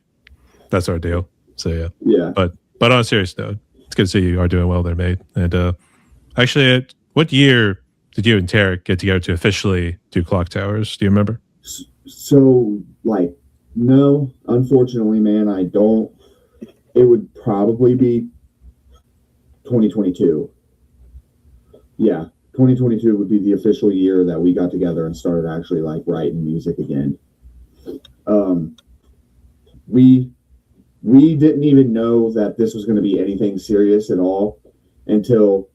that's our deal. So yeah. But on a serious note, it's good to see you are doing well there, mate. And actually, what year did you and Tarek get together to officially do Clocktowers? Do you remember? So, no, unfortunately, man, I don't. It would probably be 2022. Yeah, 2022 would be the official year that we got together and started actually writing music again. We didn't even know that this was going to be anything serious at all until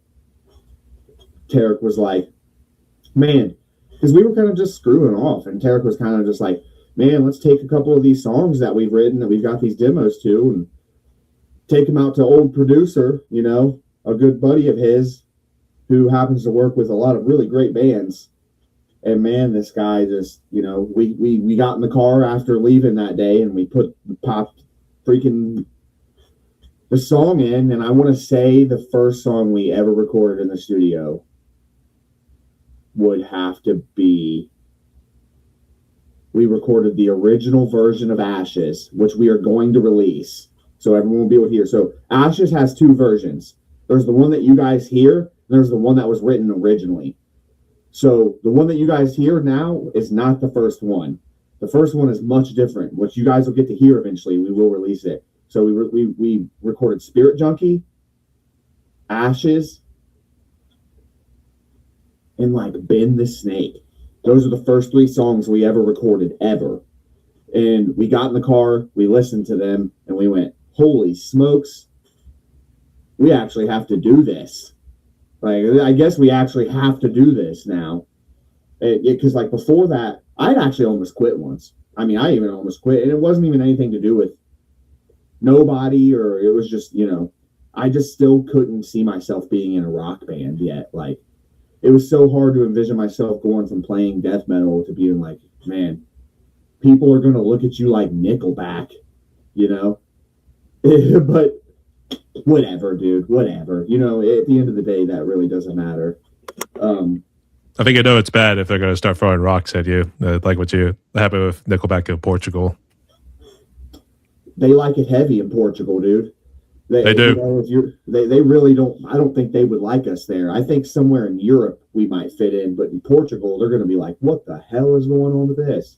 Tarek was like, man, because we were kind of just screwing off, and Tarek was kind of just like, man, let's take a couple of these songs that we've written, that we've got these demos to, and take them out to old producer, a good buddy of his who happens to work with a lot of really great bands. And man, this guy just, we got in the car after leaving that day, and we popped freaking the song in, and I want to say the first song we ever recorded in the studio would have to be, we recorded the original version of Ashes, which we are going to release, so everyone will be able to hear. So Ashes has two versions. There's the one that you guys hear, and there's the one that was written originally. So the one that you guys hear now is not the first one. The first one is much different, which you guys will get to hear eventually. We will release it. So we recorded Spirit Junkie, Ashes, and like Bend the Snake. Those are the first 3 songs we ever recorded, ever. And we got in the car, we listened to them, and we went, holy smokes, we actually have to do this. Like, I guess we actually have to do this now. Because like before that, I'd actually almost quit once. I mean, I even almost quit, and it wasn't even anything to do with nobody, or it was just, I just still couldn't see myself being in a rock band yet. Like, it was so hard to envision myself going from playing death metal to being like, man, people are going to look at you like Nickelback, but whatever, dude, whatever. At the end of the day, that really doesn't matter. I think it's bad if they're going to start throwing rocks at you, like what happened with Nickelback in Portugal. They like it heavy in Portugal, dude. They do. They really don't. I don't think they would like us there. I think somewhere in Europe we might fit in, but in Portugal they're going to be like, "What the hell is going on with this?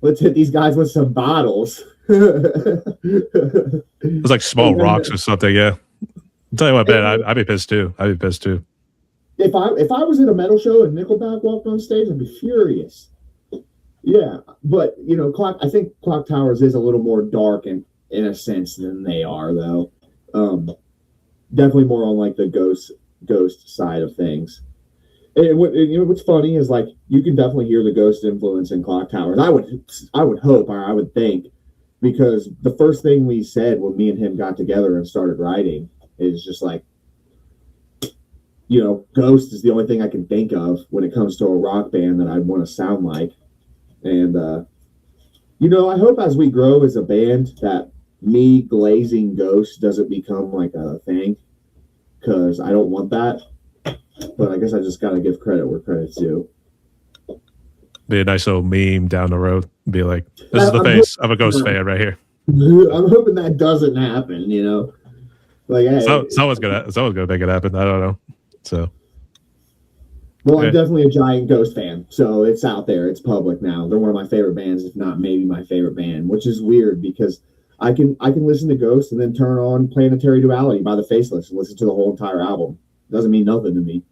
Let's hit these guys with some bottles." It's like small rocks or something. Yeah, I'll tell you what, man, I'd be pissed too. If I was at a metal show and Nickelback walked on stage, I'd be furious. Yeah, but I think Clocktowers is a little more dark in a sense than they are, though. Definitely more on like the ghost side of things. And what's funny is like you can definitely hear the ghost influence in Clocktowers. I would hope, or I would think, because the first thing we said when me and him got together and started writing is just like, ghost is the only thing I can think of when it comes to a rock band that I'd want to sound like. And I hope as we grow as a band that me glazing ghosts doesn't become like a thing, because I don't want that. But I guess I just gotta give credit where credit's due. Be a nice little meme down the road. Be like, this is the face of a ghost fan right here. I'm hoping that doesn't happen. Like, hey, someone's gonna make it happen. I don't know. So. Well, I'm definitely a giant Ghost fan, so it's out there. It's public now. They're one of my favorite bands, if not maybe my favorite band, which is weird because I can listen to Ghost and then turn on Planetary Duality by the Faceless and listen to the whole entire album. Doesn't mean nothing to me,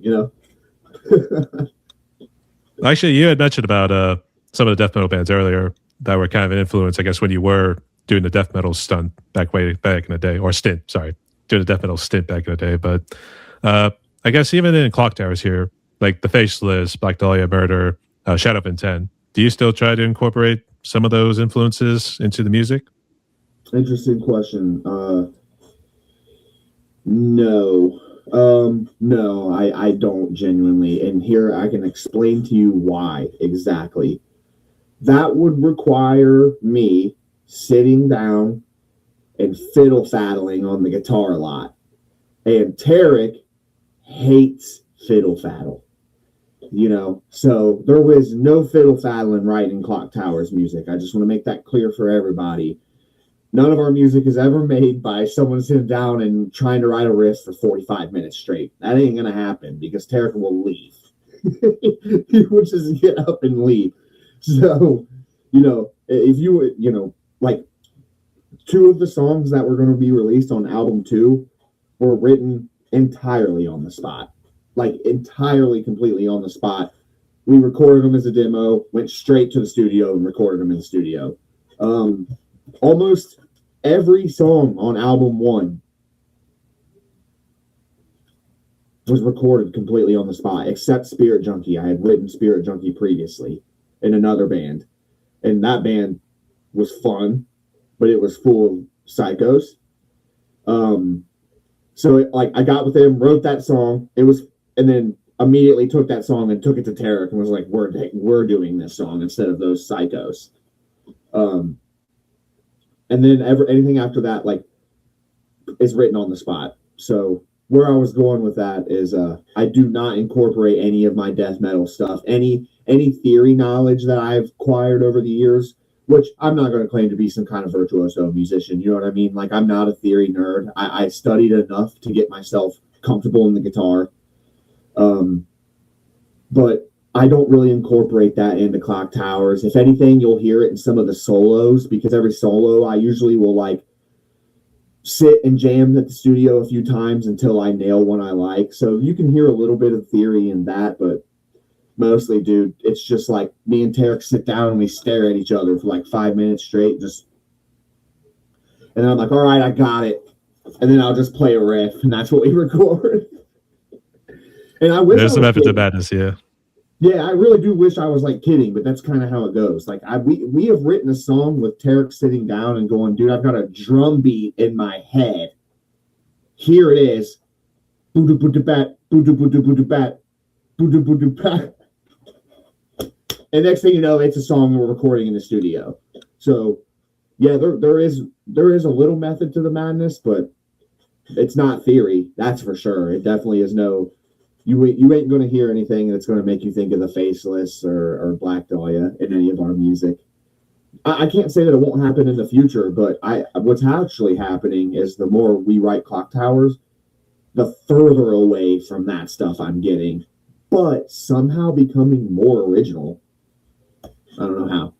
Actually, you had mentioned about some of the death metal bands earlier that were kind of an influence, I guess, when you were doing the death metal stunt back in the day, or stint, sorry, doing the death metal stint back in the day. But I guess even in Clocktowers here, like the Faceless, Black Dahlia Murder, Shadow of Intent, do you still try to incorporate some of those influences into the music? Interesting question. No. No, I don't genuinely. And here I can explain to you why exactly. That would require me sitting down and fiddle faddling on the guitar a lot. And Tarek hates fiddle faddle. So there was no fiddle faddling writing Clocktowers music. I just want to make that clear for everybody. None of our music is ever made by someone sitting down and trying to write a riff for 45 minutes straight. That ain't going to happen because Tarek will leave. He will just get up and leave. So, if you, like 2 of the songs that were going to be released on album 2 were written entirely on the spot. Like entirely, completely on the spot. We recorded them as a demo, went straight to the studio and recorded them in the studio. Almost every song on album 1 was recorded completely on the spot, except Spirit Junkie. I had written Spirit Junkie previously in another band, and that band was fun, but it was full of psychos. So I got with them, wrote that song. And then immediately took that song and took it to Tarek and was like, we're doing this song instead of those psychos. And then anything after that, like, is written on the spot. So where I was going with that is I do not incorporate any of my death metal stuff, any theory knowledge that I've acquired over the years, which I'm not going to claim to be some kind of virtuoso musician. You know what I mean? Like, I'm not a theory nerd. I studied enough to get myself comfortable in the guitar. but I don't really incorporate that into Clocktowers. If anything, you'll hear it in some of the solos, because every solo I usually will like sit and jam at the studio a few times until I nail one I like. So you can hear a little bit of theory in that, but mostly, dude, it's just like me and Tarek sit down and we stare at each other for like 5 minutes straight, and then I'm like, all right, I got it. And then I'll just play a riff, and that's what we record. And I wish There's some method to kidding. madness, yeah. Yeah, I really do wish I was like kidding, but that's kind of how it goes. Like we have written a song with Tarek sitting down and going, dude, I've got a drum beat in my head. Here it is. Boo-doo-boo-doo-bat, boo-doo-boo-doo-boo-doo-bat, boo-doo-boo-doo-bat. And next thing you know, it's a song we're recording in the studio. So yeah, there is a little method to the madness, but it's not theory, that's for sure. It definitely is no. You ain't going to hear anything that's going to make you think of the Faceless or Black Dahlia in any of our music. I can't say that it won't happen in the future, but what's actually happening is the more we write Clocktowers, the further away from that stuff I'm getting, but somehow becoming more original. I don't know how.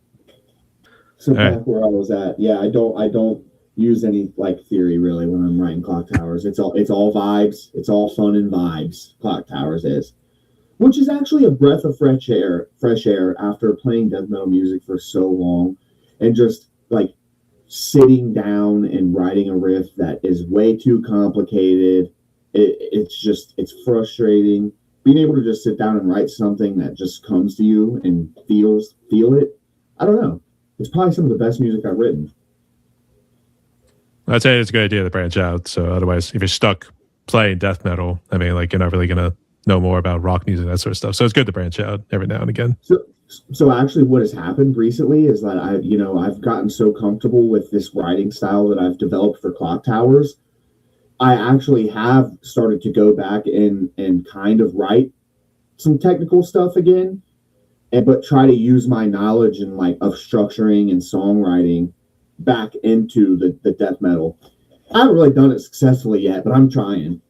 So back where I was at, yeah, I don't use any like theory really when I'm writing Clocktowers. It's all vibes. It's all fun and vibes. Clocktowers is, which is actually a breath of fresh air after playing death metal music for so long, and just like sitting down and writing a riff that is way too complicated. It's frustrating. Being able to just sit down and write something that just comes to you and feel it. I don't know. It's probably some of the best music I've written. I'd say it's a good idea to branch out. So otherwise, if you're stuck playing death metal, I mean, like, you're not really going to know more about rock music, that sort of stuff. So it's good to branch out every now and again. So actually what has happened recently is that I've gotten so comfortable with this writing style that I've developed for Clocktowers. I actually have started to go back and kind of write some technical stuff again, but try to use my knowledge and like of structuring and songwriting back into the death metal. I haven't really done it successfully yet, but I'm trying.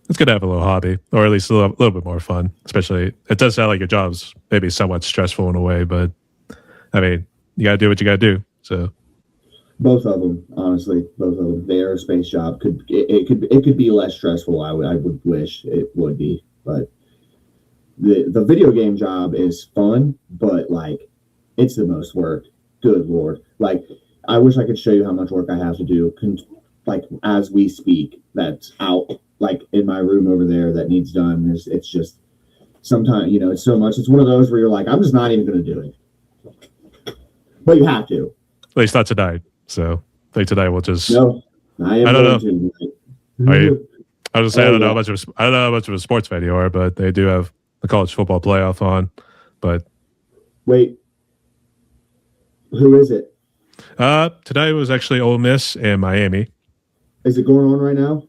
It's good to have a little hobby, or at least a little bit more fun. Especially, it does sound like your job's maybe somewhat stressful in a way, but I mean, you got to do what you got to do. So both of them, honestly, both of them. The aerospace job could be less stressful. I would wish it would be, but the video game job is fun, but like it's the most work. Good Lord. Like, I wish I could show you how much work I have to do, like, as we speak, that's out, like, in my room over there that needs done. It's just, sometimes, it's so much. It's one of those where you're like, I'm just not even going to do it. But you have to. At least not tonight. So, I think tonight we'll just... No, I don't know. I was saying, I don't know how much of a sports fan you are, but they do have the college football playoff on. But... Wait. Who is it? Today was actually Ole Miss and Miami. Is it going on right now?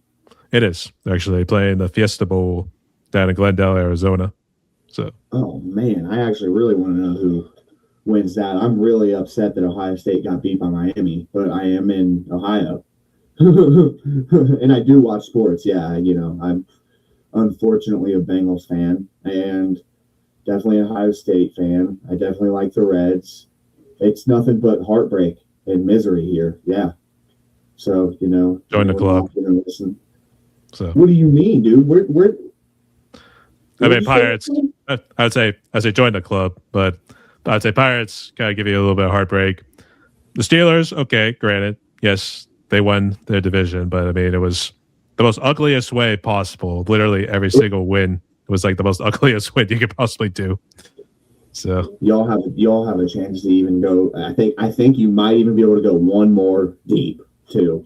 It is. They're actually playing the Fiesta Bowl down in Glendale, Arizona. So. Oh man, I actually really want to know who wins that. I'm really upset that Ohio State got beat by Miami, but I am in Ohio, and I do watch sports. Yeah, I'm unfortunately a Bengals fan and definitely an Ohio State fan. I definitely like the Reds. It's nothing but heartbreak and misery here. Yeah. So, join the club. So what do you mean, dude? Where I mean, Pirates. I'd say join the club, but I'd say Pirates kind of give you a little bit of heartbreak. The Steelers, okay, granted, yes, they won their division, but I mean, it was the most ugliest way possible. Literally every single win was like the most ugliest win you could possibly do. So y'all have a chance to even go. I think you might even be able to go one more deep too.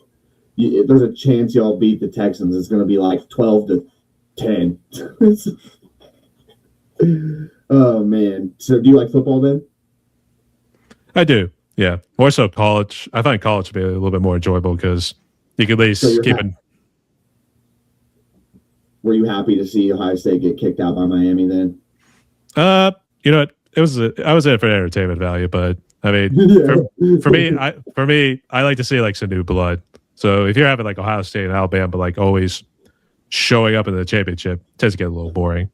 There's a chance y'all beat the Texans. It's going to be like 12-10. Oh man! So do you like football then? I do. Yeah, more so college. I find college to be a little bit more enjoyable because you can at least keep it. Were you happy to see Ohio State get kicked out by Miami then? You know what? I was in it for entertainment value, but I mean, for me, I like to see like some new blood. So if you're having like Ohio State and Alabama, like always showing up in the championship, it tends to get a little boring.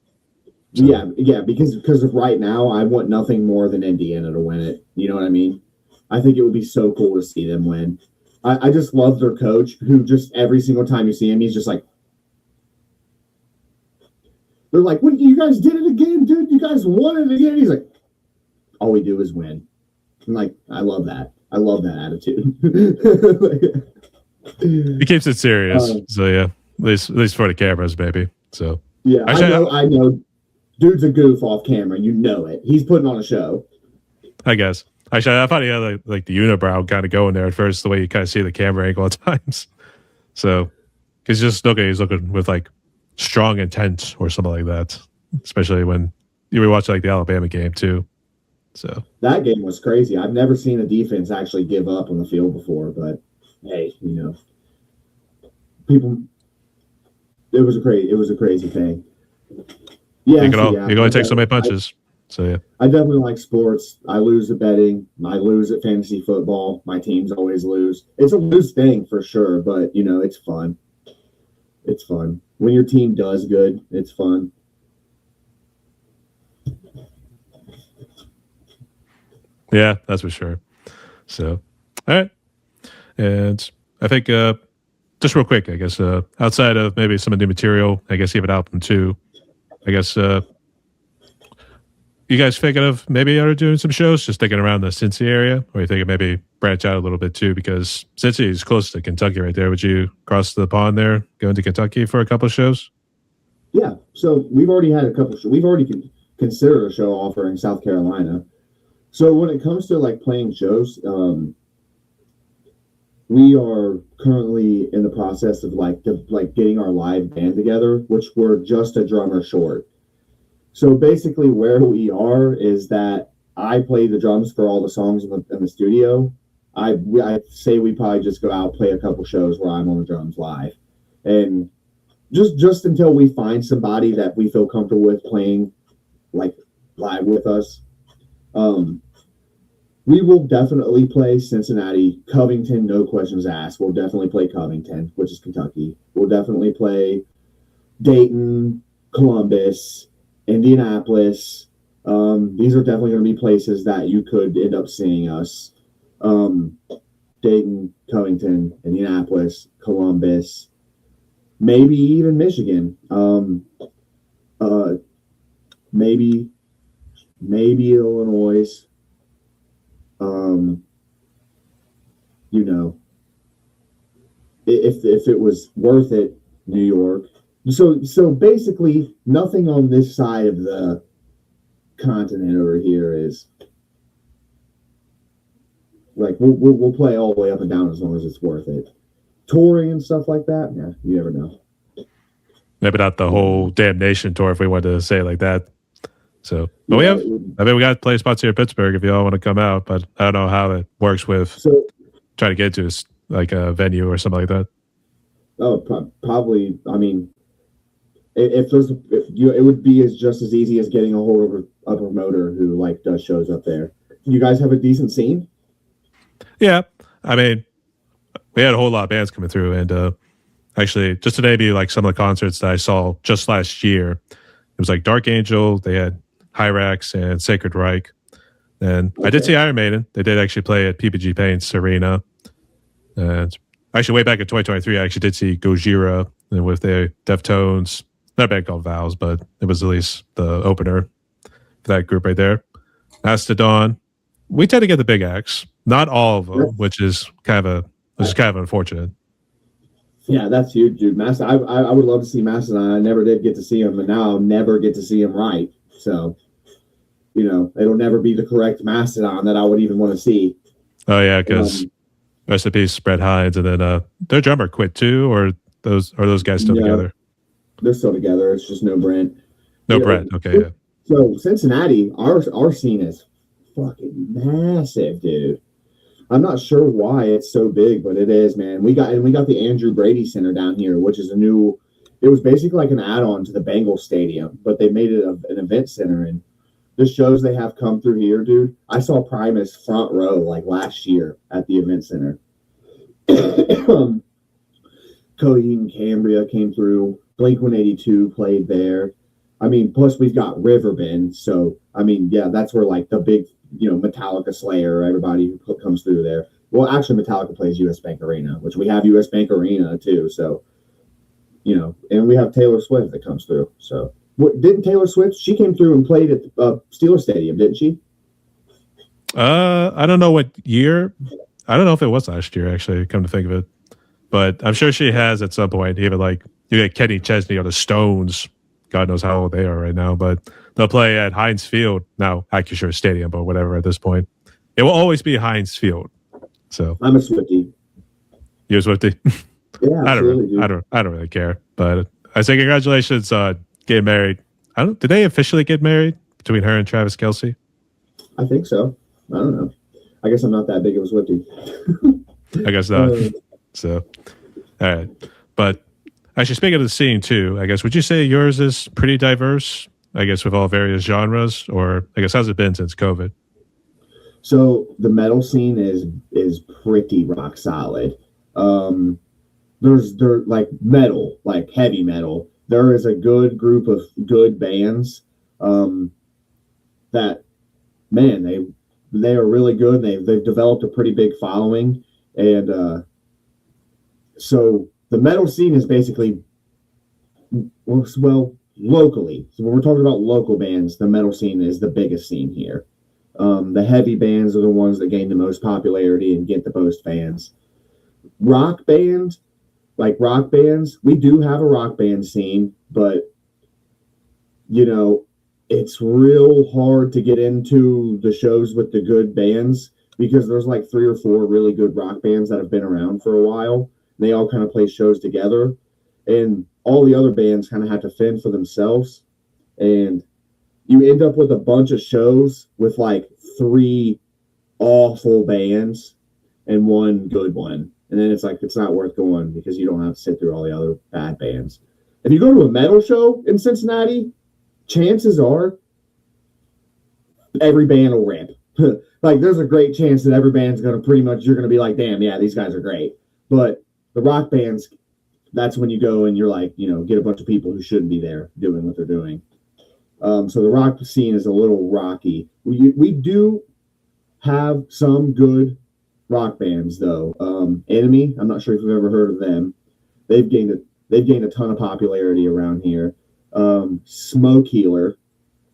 So. Yeah, because of right now, I want nothing more than Indiana to win it. You know what I mean? I think it would be so cool to see them win. I just love their coach, who just every single time you see him, he's just like, they're like, "What? You guys did it again, dude! You guys won it again!" He's like, "All we do is win." I'm like, I love that. I love that attitude. He keeps it serious. So yeah, at least for the cameras, maybe. So yeah, I know. Dude's a goof off camera. You know it. He's putting on a show. I guess. Actually, I thought he had like the unibrow kind of going there at first, the way you kind of see the camera angle at times. So, because he's looking with like strong intent or something like that, especially when you were watching like the Alabama game too. So that game was crazy. I've never seen a defense actually give up on the field before, but hey, people. It was a crazy thing. Yeah, you can only take so many punches. So yeah, I definitely like sports. I lose at betting. I lose at fantasy football. My teams always lose. It's a lose thing for sure, but it's fun. It's fun when your team does good. It's fun. Yeah, that's for sure. So, all right, and I think just real quick, I guess outside of maybe some of the material, I guess even album too. I guess you guys thinking of maybe are doing some shows, just sticking around the Cincy area, or you think of maybe branch out a little bit too, because Cincy is close to Kentucky right there. Would you cross the pond there, go into Kentucky for a couple of shows? Yeah, so we've already had a couple. We've already considered a show offer in South Carolina. So when it comes to like playing shows, we are currently in the process of like getting our live band together, which we're just a drummer short. So basically, where we are is that I play the drums for all the songs in the studio. I say we probably just go out, play a couple shows where I'm on the drums live, and just until we find somebody that we feel comfortable with playing like live with us. We will definitely play Cincinnati, Covington, no questions asked. We'll definitely play Covington, which is Kentucky. We'll definitely play Dayton, Columbus, Indianapolis. These are definitely going to be places that you could end up seeing us. Dayton, Covington, Indianapolis, Columbus, maybe even Michigan. Maybe Illinois. If it was worth it, New York. So basically, nothing on this side of the continent over here is like we'll play all the way up and down as long as it's worth it. Touring and stuff like that, yeah, you never know. Maybe not the whole damn nation tour if we wanted to say it like that. So, but we got play spots here in Pittsburgh if you all want to come out, but I don't know how it works with trying to get to like a venue or something like that. Oh, probably. I mean, it would be just as easy as getting a hold of a promoter who like does shows up there. You guys have a decent scene? Yeah, I mean, we had a whole lot of bands coming through, and actually, just to name like some of the concerts that I saw just last year, it was like Dark Angel. They had Hyrax and Sacred Reich. And I did see Iron Maiden. They did actually play at PPG Paints Arena. And actually, way back in 2023, I actually did see Gojira with the Deftones. Not a band called Vows, but it was at least the opener for that group right there. Mastodon. We tend to get the big acts. Not all of them, which is kind of unfortunate. Yeah, that's huge, dude. I would love to see Mastodon. I never did get to see him, but now I'll never get to see him right. So, it'll never be the correct Mastodon that I would even want to see. Oh, yeah, because rest in peace, Brett Hines, and then their drummer quit too, or those guys still together? They're still together. It's just no Brent. No Brent, okay, yeah. So, Cincinnati, our scene is fucking massive, dude. I'm not sure why it's so big, but it is, man. We got the Andrew Brady Center down here, which is it was basically like an add-on to the Bengals Stadium, but they made it an event center. And the shows they have come through here, dude, I saw Primus front row like last year at the event center. Coheed and Cambria came through. Blink-182 played there. I mean, plus we've got Riverbend. So, I mean, yeah, that's where like the big, Metallica Slayer, everybody who comes through there. Well, actually, Metallica plays US Bank Arena, which we have US Bank Arena too. So, and we have Taylor Swift that comes through. So, didn't Taylor Swift? She came through and played at Steelers Stadium, didn't she? I don't know what year. I don't know if it was last year, actually, come to think of it. But I'm sure she has at some point. Even like you get Kenny Chesney or the Stones. God knows how old they are right now, but they'll play at Heinz Field. Now, Acrisure Stadium, but whatever at this point. It will always be Heinz Field. So I'm a Swiftie. You're a Swiftie? Yeah, I don't really care. But I say congratulations on getting married. Did they officially get married between her and Travis Kelce? I think so. I don't know. I guess I'm not that big of a Swiftie. I guess not. So, all right. But actually, speaking of the scene too, I guess, would you say yours is pretty diverse? I guess with all various genres, or I guess how's it been since COVID? So the metal scene is pretty rock solid. There's like metal, like heavy metal. There is a good group of good bands that, man, they are really good. They've developed a pretty big following, and so the metal scene is basically, well, locally. So when we're talking about local bands, the metal scene is the biggest scene here. The heavy bands are the ones that gain the most popularity and get the most fans. Rock bands, we do have a rock band scene, but it's real hard to get into the shows with the good bands because there's like 3 or 4 really good rock bands that have been around for a while. They all kind of play shows together, and all the other bands kind of have to fend for themselves, and you end up with a bunch of shows with like 3 awful bands and 1 good one. And then it's like, it's not worth going because you don't have to sit through all the other bad bands. If you go to a metal show in Cincinnati, chances are every band will rip. Like, there's a great chance that every band's going to you're going to be like, damn, yeah, these guys are great. But the rock bands, that's when you go and you're like, get a bunch of people who shouldn't be there doing what they're doing. So the rock scene is a little rocky. We do have some good rock bands though. Enemy, I'm not sure if you've ever heard of them. They've gained a ton of popularity around here. Smoke Healer,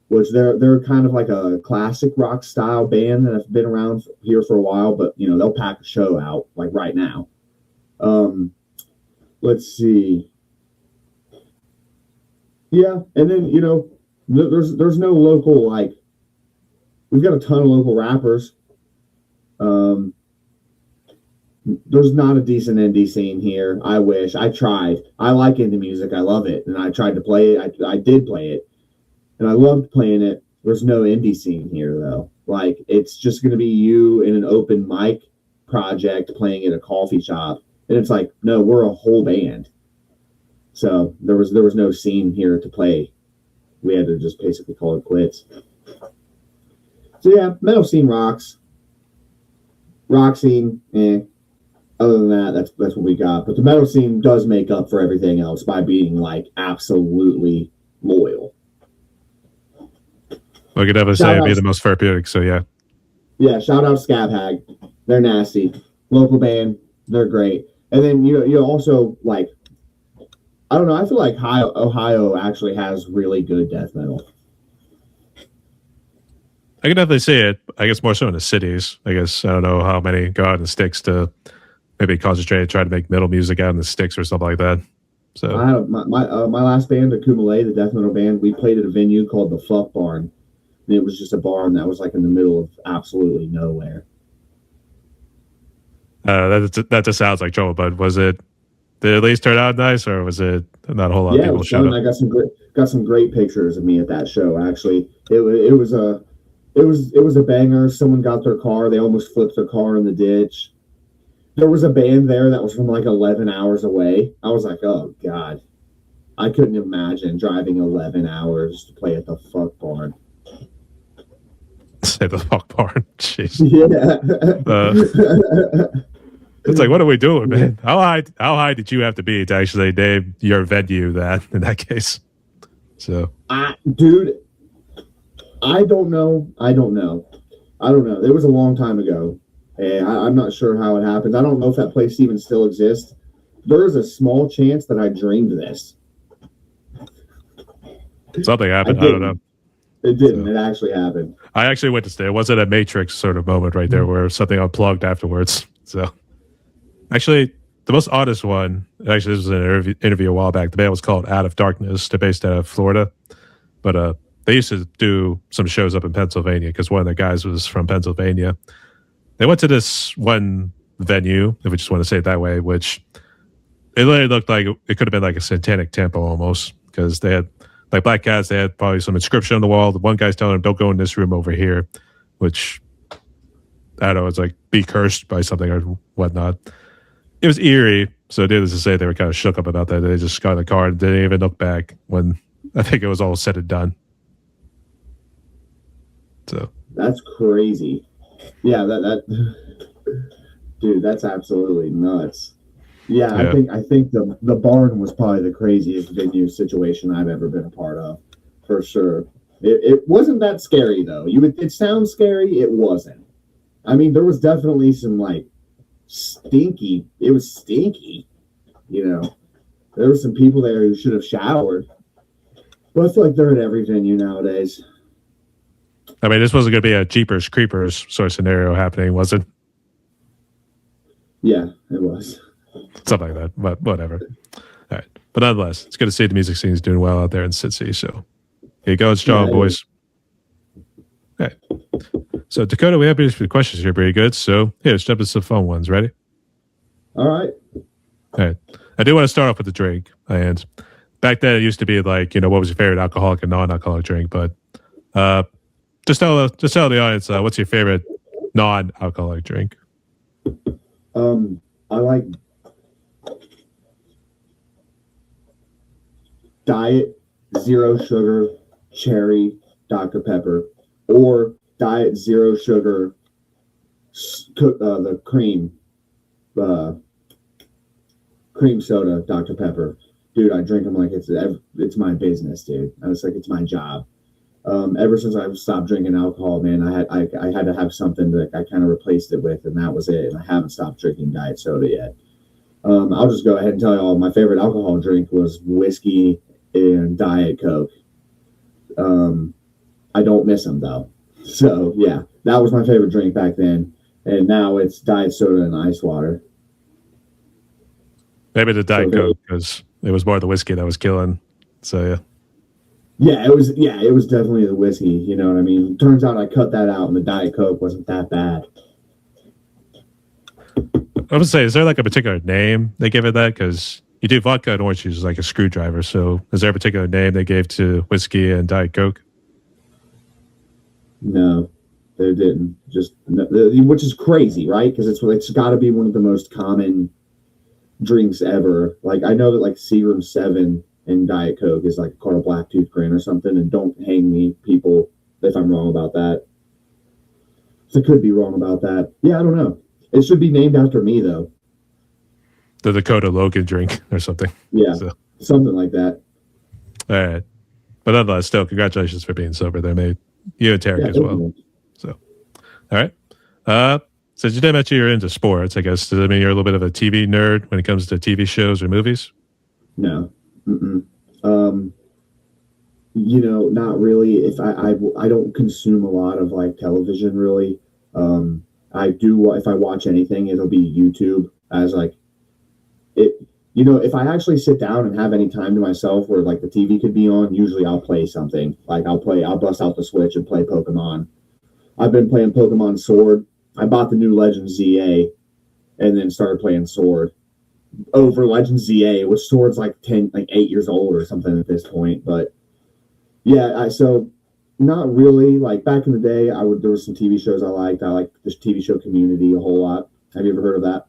which they're kind of like a classic rock style band that have been around here for a while, but they'll pack a show out like right now. Let's see. Yeah, and then there's no local, like, we've got a ton of local rappers. There's not a decent indie scene here. I wish. I tried. I like indie music. I love it. And I tried to play it. I did play it. And I loved playing it. There's no indie scene here, though. Like, it's just going to be you in an open mic project playing at a coffee shop. And it's like, no, we're a whole band. So there was no scene here to play. We had to just basically call it quits. So yeah, metal scene rocks. Rock scene, Other than that, that's what we got. But the metal scene does make up for everything else by being like absolutely loyal. We could definitely say it'd be the most therapeutic. So yeah. Yeah, shout out Scab Hag. They're nasty. Local band, they're great. And then you also, like, I don't know, I feel like Ohio actually has really good death metal. I can definitely see it. I guess more so in the cities. I guess I don't know how many go out in the sticks to maybe concentrate and try to make metal music out in the sticks or something like that. So my last band, the Kumale, the death metal band, we played at a venue called the Fuck Barn. And it was just a barn that was like in the middle of absolutely nowhere. That just sounds like trouble, but did it at least turn out nice, or was it not a whole lot of people showed up? I got some great pictures of me at that show. Actually, it was a banger. Someone got their car. They almost flipped their car in the ditch. There was a band there that was from like 11 hours away. I was like, oh God, I couldn't imagine driving 11 hours to play at the Fuck Barn. Say the Fuck Barn. Jeez. Yeah. It's like, what are we doing, man? How high did you have to be to actually name your venue that in that case? So, Dude, I don't know. It was a long time ago. And I'm not sure how it happened. I don't know if that place even still exists. There is a small chance that I dreamed this. something happened. I don't know. It didn't. So, it actually happened. I actually went to stay. It wasn't a Matrix sort of moment right there where something unplugged afterwards. So, actually, the most oddest one, actually, this was an interview a while back. The band was called Out of Darkness. They're based out of Florida. But they used to do some shows up in Pennsylvania because one of the guys was from Pennsylvania. They went to this one venue, if we just want to say it that way, which it literally looked like it could have been like a satanic temple almost, because they had like black cats. They had probably some inscription on the wall. The one guy's telling them, don't go in this room over here, which I don't know, it's like be cursed by something or whatnot. It was eerie. So needless to say, they were kind of shook up about that. They just got in the car and didn't even look back when I think it was all said and done. So that's crazy. Yeah, dude, that's absolutely nuts. Yeah, I think the barn was probably the craziest venue situation I've ever been a part of, for sure. It wasn't that scary though. It sounds scary, it wasn't. I mean, there was definitely some like stinky. It was stinky, you know. There were some people there who should have showered. But I feel like they're at every venue nowadays. I mean, this wasn't going to be a Jeepers Creepers sort of scenario happening, was it? Yeah, it was. Something like that, but whatever. All right. But nonetheless, it's good to see the music scene is doing well out there in Cincy. So here you go. It's strong, boys. Okay. So, Dakota, we have the questions here pretty good. So, here, let's jump into some fun ones. Ready? All right. All right. I do want to start off with the drink. And back then, it used to be like, you know, what was your favorite alcoholic and non-alcoholic drink? But just tell the audience, what's your favorite non-alcoholic drink? I like Diet Zero Sugar Cherry Dr. Pepper, or Diet Zero Sugar the cream soda Dr. Pepper. Dude, I drink them like it's my business, dude. It's like it's my job. Ever since I stopped drinking alcohol, man, I had to have something that I kind of replaced it with, and that was it. And I haven't stopped drinking diet soda yet. I'll just go ahead and tell you all my favorite alcohol drink was whiskey and Diet Coke. I don't miss them though. So yeah, that was my favorite drink back then, and now it's diet soda and ice water. Maybe the Diet Coke, because it was more the whiskey that was killing. So yeah. Yeah, it was definitely the whiskey, you know what I mean? Turns out I cut that out and the Diet Coke wasn't that bad. I would say, is there like a particular name they give it that? Because you do vodka and orange juice like a screwdriver. So is there a particular name they gave to whiskey and Diet Coke? No, they didn't. Just which is crazy, right? Because it's got to be one of the most common drinks ever. Like I know that like Seagram 7 and Diet Coke is like called a black tooth grin or something. And don't hang me, people, if I'm wrong about that. I could be wrong about that. Yeah, I don't know. It should be named after me though. The Dakota Logan drink or something. Yeah, so. Something like that. All right. But nonetheless, still, congratulations for being sober there, mate. You and Tarek as well. So, all right. Since you did mention you're into sports, I guess, does that mean you're a little bit of a TV nerd when it comes to TV shows or movies? No. You know, not really. If I don't consume a lot of like television really. I do, if I watch anything, it'll be YouTube as like it, you know, if I actually sit down and have any time to myself where like the TV could be on, usually I'll play something. Like I'll bust out the Switch and play Pokemon. I've been playing Pokemon Sword. I bought the new Legend ZA and then started playing Sword over Legend ZA, which Sword's like 8 years old or something at this point. But yeah, so not really. Like back in the day, there were some TV shows I liked. I liked this TV show Community a whole lot. Have you ever heard of that?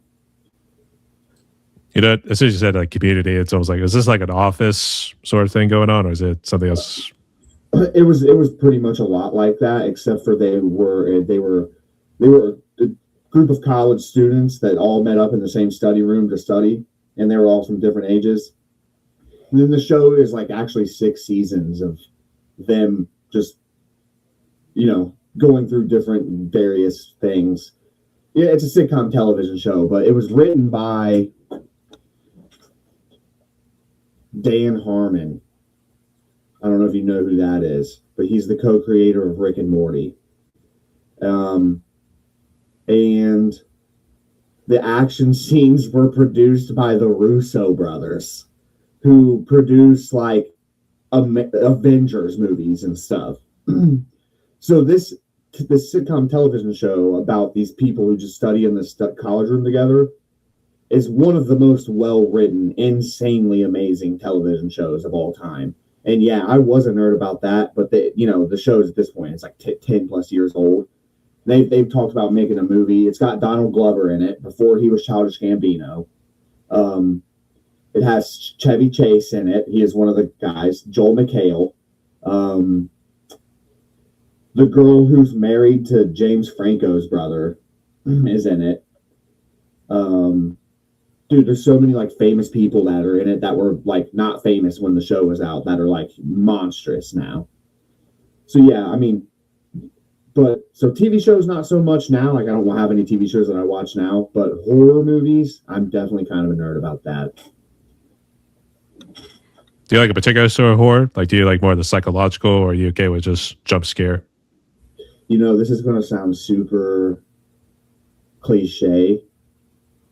You know, as soon as you said like Community, it's almost like, is this like an Office sort of thing going on, or is it something else? It was pretty much a lot like that, except for they were a group of college students that all met up in the same study room to study, and they were all from different ages. And then the show is like actually 6 seasons of them just, going through different various things. Yeah, it's a sitcom television show, but it was written by Dan Harmon. I don't know if you know who that is, but he's the co-creator of Rick and Morty. And the action scenes were produced by the Russo brothers, who produce like Avengers movies and stuff. So this sitcom television show about these people who just study in this college room together is one of the most well-written, insanely amazing television shows of all time. And yeah, I was a nerd about that, but the show at this point, it's like 10 plus years old. They've talked about making a movie. It's got Donald Glover in it before he was Childish Gambino. It has Chevy Chase in it. He is one of the guys. Joel McHale. The girl who's married to James Franco's brother is in it. Dude, there's so many like famous people that are in it that were like not famous when the show was out that are like monstrous now. So yeah, I mean, so TV shows not so much now. Like I don't have any TV shows that I watch now, but horror movies, I'm definitely kind of a nerd about that. Do you like a particular sort of horror? Like, do you like more of the psychological, or are you okay with just jump scare? This is going to sound super cliche,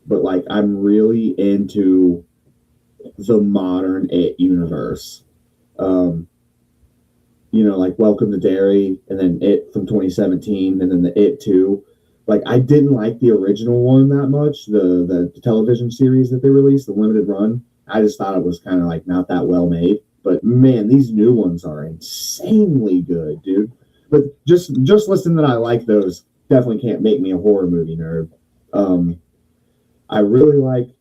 but like I'm really into the modern It universe. Like Welcome to Derry, and then It from 2017, and then the It 2. Like I didn't like the original one that much, the television series that they released, the limited run. I just thought it was kind of like not that well made. But man, these new ones are insanely good, dude. But just listening that I like those definitely can't make me a horror movie nerd. I really like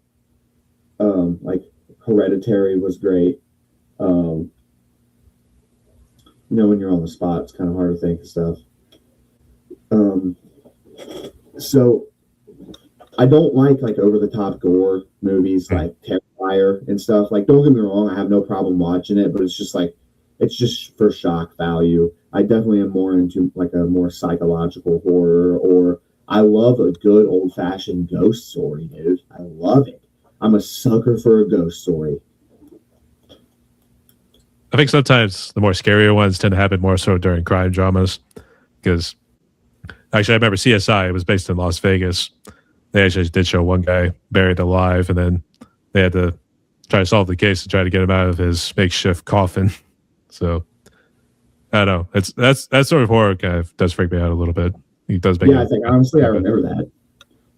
Hereditary was great. When you're on the spot, it's kind of hard to think of stuff. So I don't like over the top gore movies like Terrifier and stuff. Like, don't get me wrong, I have no problem watching it, but it's just for shock value. I definitely am more into like a more psychological horror, or I love a good old fashioned ghost story, dude. I love it. I'm a sucker for a ghost story. I think sometimes the more scarier ones tend to happen more so during crime dramas, because actually I remember CSI, it was based in Las Vegas. They actually did show one guy buried alive, and then they had to try to solve the case to try to get him out of his makeshift coffin. So I don't know. That's that sort of horror kind of does freak me out a little bit. It does make I think honestly I remember that.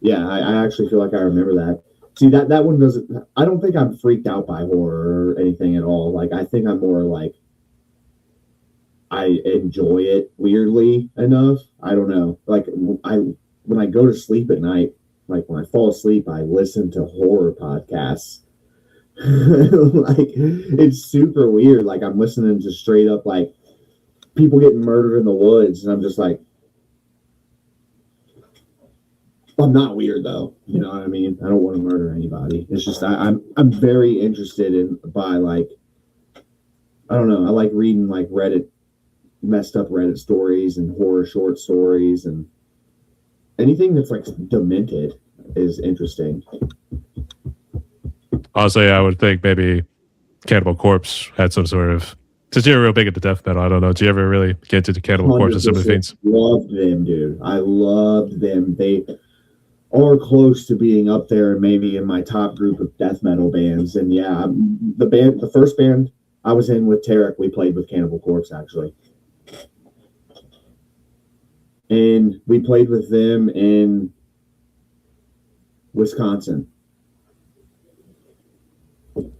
Yeah, I actually feel like I remember that. See, that one doesn't. I don't think I'm freaked out by horror or anything at all. Like I think I'm more like I enjoy it weirdly enough. I don't know. Like when I go to sleep at night, like when I fall asleep, I listen to horror podcasts. Like it's super weird. Like I'm listening to straight up like people getting murdered in the woods, and I'm just like, I'm not weird though. You know what I mean? I don't want to murder anybody. It's just I'm very interested by like, I don't know. I like reading like messed up Reddit stories and horror short stories, and anything that's like demented is interesting. Honestly, I would think maybe Cannibal Corpse had some sort of. Since you're real big into death metal, I don't know. Do you ever really get into the Cannibal Corpse and similar things? Loved them, dude. I loved them. They are close to being up there, maybe in my top group of death metal bands. And yeah, the first band I was in with Tarek, we played with Cannibal Corpse actually, and we played with them in Wisconsin.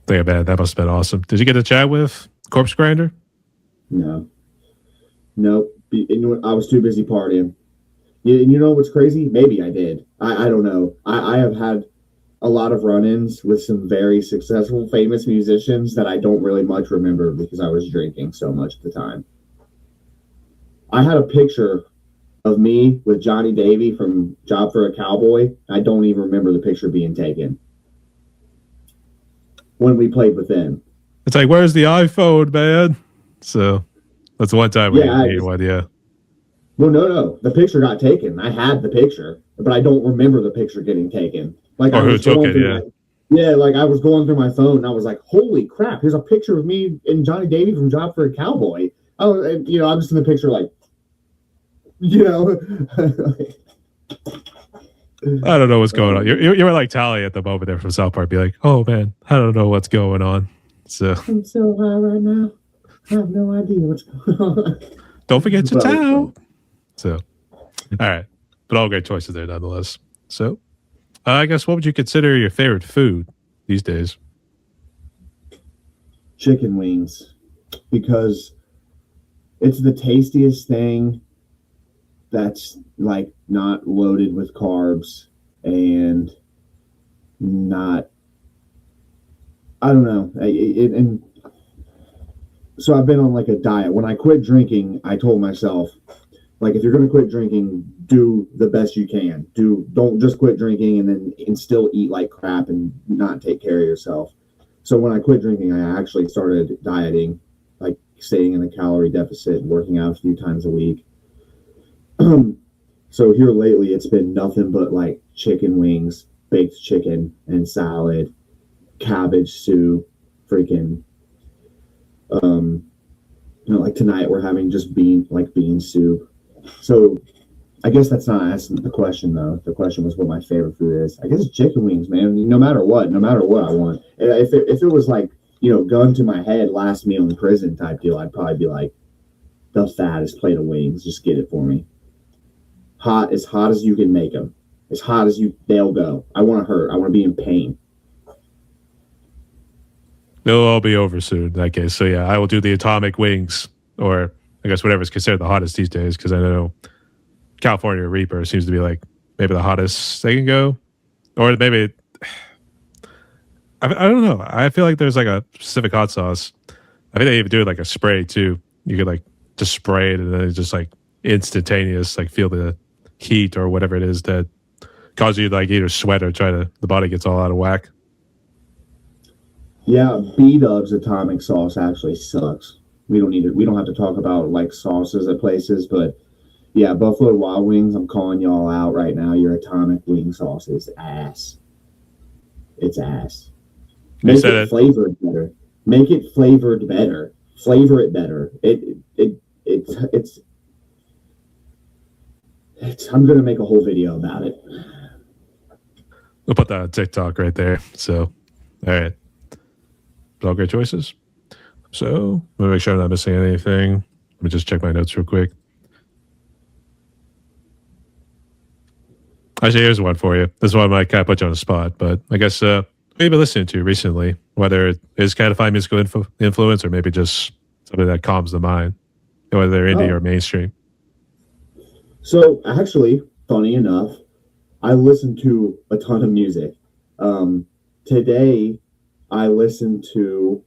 Yeah, man, that must have been awesome. Did you get to chat with Corpse Grinder? No. Nope. I was too busy partying. You know what's crazy? Maybe I did. I don't know. I have had a lot of run-ins with some very successful, famous musicians that I don't really much remember because I was drinking so much at the time. I had a picture of me with Johnny Davey from Job for a Cowboy. I don't even remember the picture being taken when we played with them. It's like, where's the iPhone, man? So that's the one time we Yeah, need one. Yeah. well, no, the picture got taken. I had the picture, but I don't remember the picture getting taken. Like Or I who was took going it? through Yeah. yeah, like I was going through my phone and I was like, holy crap, here's a picture of me and Johnny Davy from Job for a Cowboy. Oh, I'm just in the picture like, you know. I don't know what's going on. You were like Tally at the moment there from South Park. Be like, oh man, I don't know what's going on. So I'm so high right now. I have no idea what's going on. don't forget your But, towel. So, all right. But all great choices there nonetheless. So, I guess what would you consider your favorite food these days? chicken wings, because it's the tastiest thing that's like not loaded with carbs and not, I don't know. And so I've been on like a diet. When I quit drinking, I told myself, like, if you're going to quit drinking, do the best you can. Don't just quit drinking and still eat like crap and not take care of yourself. So when I quit drinking, I actually started dieting, like staying in a calorie deficit and working out a few times a week. So here lately, it's been nothing but like chicken wings, baked chicken and salad, cabbage soup, freaking, like tonight we're having just bean soup. So I guess that's not asking the question though. The question was what my favorite food is. I guess it's chicken wings, man. No matter what I want. If it was like, gun to my head, last meal in prison type deal, I'd probably be like, the fattest plate of wings, just get it for me. Hot as you can make them, as hot as they'll go. I want to hurt. I want to be in pain. They'll all be over soon in that case. So yeah, I will do the atomic wings, or I guess whatever's considered the hottest these days, because I know California Reaper seems to be like maybe the hottest they can go, or maybe I don't know. I feel like there's like a specific hot sauce. I think they even do it like a spray too. You could like just spray it and then it's just like instantaneous, like feel the heat or whatever it is that causes you to like either sweat or the body gets all out of whack. Yeah, B-Dub's atomic sauce actually sucks. We don't have to talk about like sauces at places, but yeah, Buffalo Wild Wings, I'm calling y'all out right now. Your atomic wing sauce is ass. It's ass. Make it flavored better. Make it flavored better. Flavor it better. It's I'm gonna make a whole video about it. We'll put that on TikTok right there. So, all right. All great choices. So, let me make sure I'm not missing anything. Let me just check my notes real quick. Actually, here's one for you. This one might kind of put you on the spot, but I guess what have you been listening to recently? Whether it is kind of fine musical influence or maybe just something that calms the mind, whether they're indie or mainstream. So, actually, funny enough, I listen to a ton of music. Today, I listened to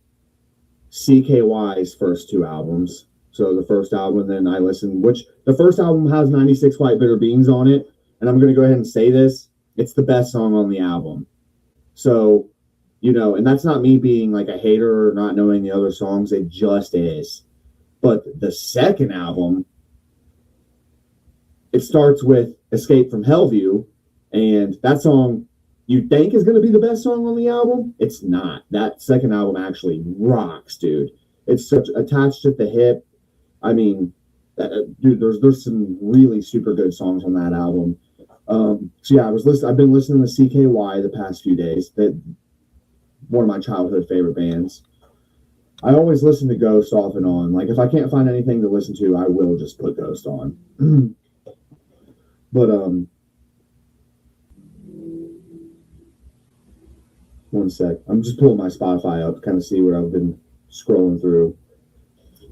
CKY's first two albums. So the first album, then I listened, which the first album has 96 White Bitter Beans on it. And I'm going to go ahead and say this. It's the best song on the album. So, and that's not me being like a hater or not knowing the other songs. It just is. But the second album, it starts with Escape from Hellview. And that song you think is going to be the best song on the album. It's not. That second album actually rocks, dude. It's such attached at the hip. I mean, dude, there's some really super good songs on that album. So yeah, I've been listening to CKY the past few days. That one of my childhood favorite bands. I always listen to Ghost off and on. Like if I can't find anything to listen to, I will just put Ghost on. But one sec. I'm just pulling my Spotify up, kind of see what I've been scrolling through.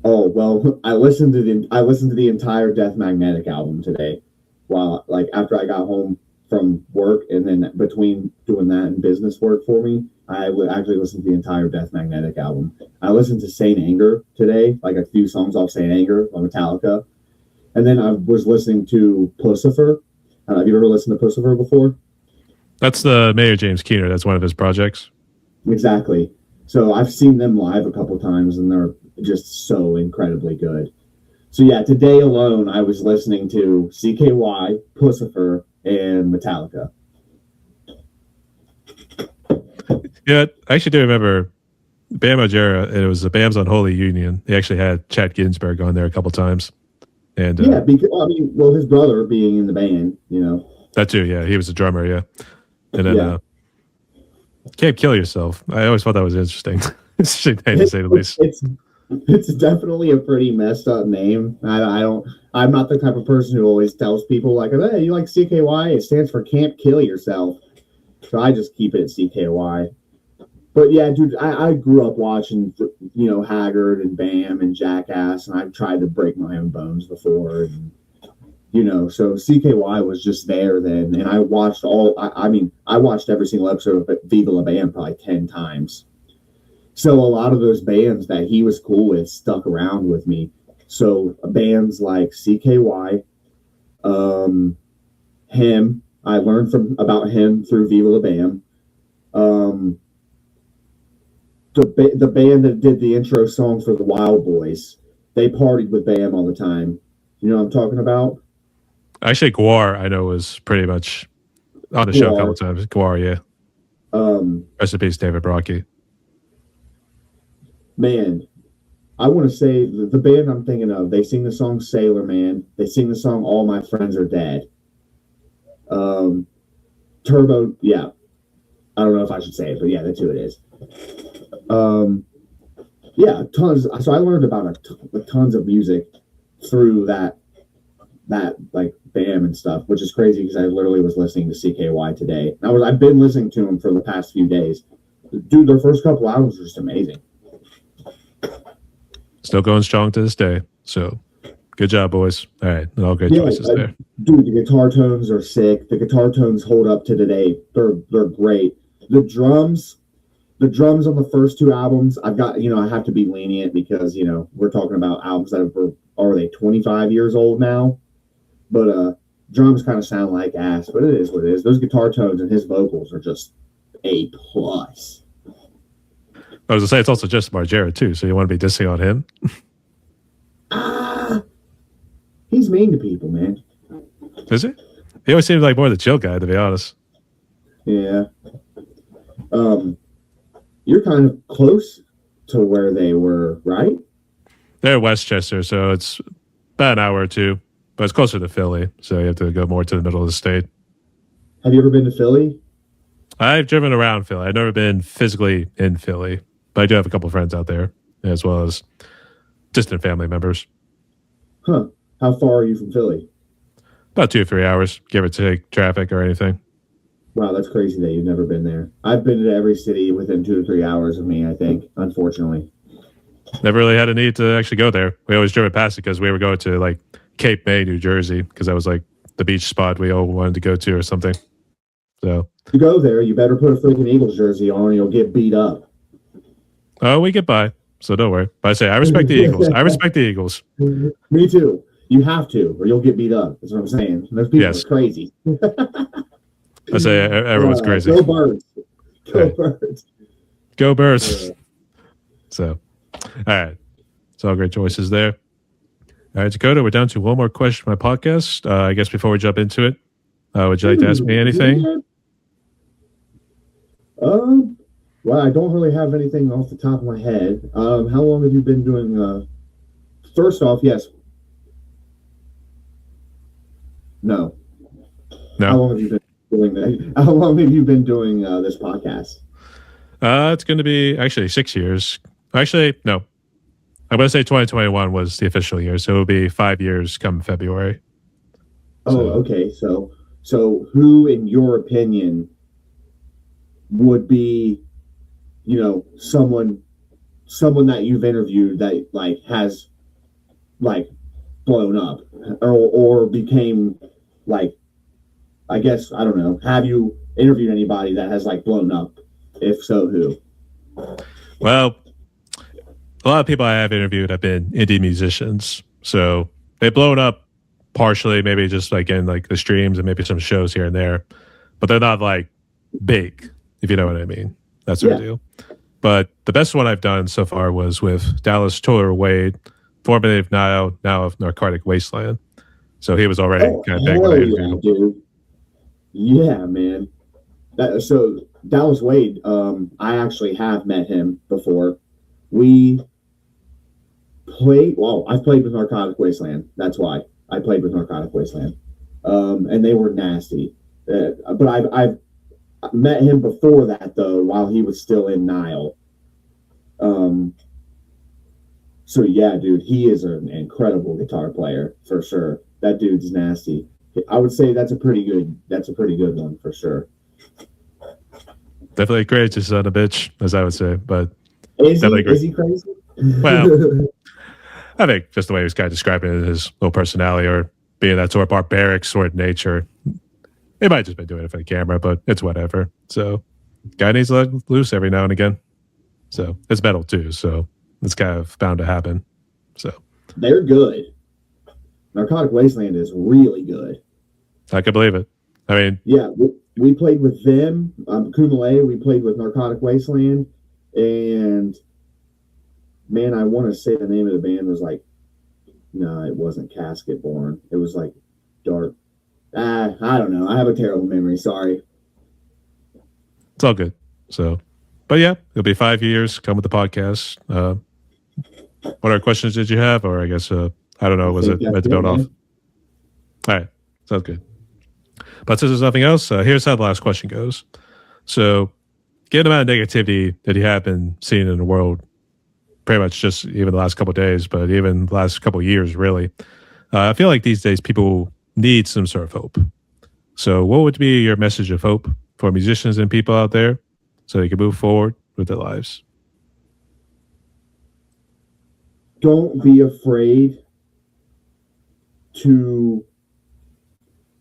Oh well, I listened to the entire Death Magnetic album today. While like after I got home from work, and then between doing that and business work for me, I would actually listen to the entire Death Magnetic album. I listened to Saint Anger today, like a few songs off Saint Anger on Metallica, and then I was listening to Pussifer. Have you ever listened to Pussifer before? That's the Mayor James Keener. That's one of his projects. Exactly. So I've seen them live a couple times, and they're just so incredibly good. So yeah, today alone, I was listening to CKY, Pussifer, and Metallica. Yeah, I actually do remember Bam Margera. It was the Bam's Unholy Union. They actually had Chad Ginsburg on there a couple times. And yeah, because his brother being in the band, that too. Yeah, he was a drummer. Yeah, and then Can't Kill Yourself. I always thought that was interesting. Interesting name, to say the least. It's definitely a pretty messed up name. I'm not the type of person who always tells people like, hey, you like CKY? It stands for Can't Kill Yourself. So I just keep it at CKY. But yeah, dude, I grew up watching, Haggard and Bam and Jackass, and I've tried to break my own bones before. And, so CKY was just there then. And I watched I watched every single episode of Viva La Bam probably 10 times. So a lot of those bands that he was cool with stuck around with me. So bands like CKY, him, I learned about him through Viva La Bam. The band that did the intro song for the Wild Boys, they partied with Bam all the time. You know what I'm talking about? Actually, Guar, I know, was pretty much on the show a couple times. Guar, yeah. Rest in peace, David Brockie. Man, I want to say the band I'm thinking of, they sing the song Sailor Man. They sing the song All My Friends Are Dead. Turbo, yeah. I don't know if I should say it, but yeah, that's who it is. Yeah, tons. So I learned about tons of music through that like Bam and stuff, which is crazy because I literally was listening to CKY today. I've been listening to them for the past few days. Dude, their first couple albums were just amazing. Still going strong to this day. So good job, boys. All right. All great choices there. Dude, the guitar tones are sick. The guitar tones hold up to today. They're great. The drums on the first two albums, I've got, I have to be lenient because, we're talking about albums that are they 25 years old now? But drums kind of sound like ass, but it is what it is. Those guitar tones and his vocals are just A+. I was going to say, it's also just Margera, too, so you want to be dissing on him? He's mean to people, man. Is he? He always seems like more the chill guy, to be honest. Yeah. You're kind of close to where they were, right? They're Westchester, so it's about an hour or two, but it's closer to Philly, so you have to go more to the middle of the state. Have you ever been to Philly? I've driven around Philly. I've never been physically in Philly, but I do have a couple of friends out there, as well as distant family members. Huh. How far are you from Philly? About 2 or 3 hours, give or take traffic or anything. Wow, that's crazy that you've never been there. I've been to every city within 2 to 3 hours of me, I think, unfortunately. Never really had a need to actually go there. We always drove past it because we were going to like Cape May, New Jersey, because that was like the beach spot we all wanted to go to or something. So you go there, you better put a freaking Eagles jersey on or you'll get beat up. Oh, we get by, so don't worry. But I say I respect the Eagles. I respect the Eagles. Me too. You have to, or you'll get beat up. That's what I'm saying. Those people are crazy. I say everyone's crazy. Go Birds. Go Birds. Go Birds. So, all right. It's all great choices there. All right, Dakota, we're down to one more question for my podcast. I guess before we jump into it, would you like to ask me anything? Well, I don't really have anything off the top of my head. How long have you been doing? First off, yes. No. How long have you been doing that? How long have you been doing this podcast? It's going to be actually 6 years. Actually, no. I'm going to say 2021 was the official year, so it'll be 5 years come February. Okay. So who, in your opinion, would be, someone that you've interviewed that like has like blown up or became like, I guess, I don't know. Have you interviewed anybody that has like blown up? If so, who? Well, a lot of people I have interviewed have been indie musicians. So they've blown up partially, maybe just like in like the streams and maybe some shows here and there, but they're not like big, if you know what I mean. That sort of deal. But the best one I've done so far was with Dallas Toller Wade, formerly of now of Narcotic Wasteland. So he was already Oh, kind of big when I hell interviewed yeah, him. dude. Yeah, man. So Dallas Wade, I actually have met him before. We I've played with Narcotic Wasteland. That's why I played with Narcotic Wasteland. And they were nasty. But I've met him before that, though, while he was still in Nile. So yeah, dude, he is an incredible guitar player for sure. That dude's nasty. I would say that's a pretty good one for sure. Definitely crazy son of a bitch, as I would say. But Is he crazy? Well, I think just the way he was kind of describing his little personality or being that sort of barbaric sort of nature. He might have just been doing it for the camera, but it's whatever. So, guy needs to let loose every now and again. So, it's metal too. So, it's kind of bound to happen. So, they're good. Narcotic Wasteland is really good. I can believe it. I mean, yeah, we played with them. Kumale, we played with Narcotic Wasteland. And man, I want to say the name of the band was like, no, it wasn't Casket Born. It was like Dark. I don't know. I have a terrible memory. Sorry. It's all good. So, but yeah, it'll be 5 years. Come with the podcast. What other questions did you have? Or I guess, I don't know. Was it meant to build off? All right. Sounds good. But since there's nothing else, here's how the last question goes. So, given the amount of negativity that you have been seeing in the world, pretty much just even the last couple of days, but even the last couple of years, really, I feel like these days people need some sort of hope. So what would be your message of hope for musicians and people out there so they can move forward with their lives? Don't be afraid to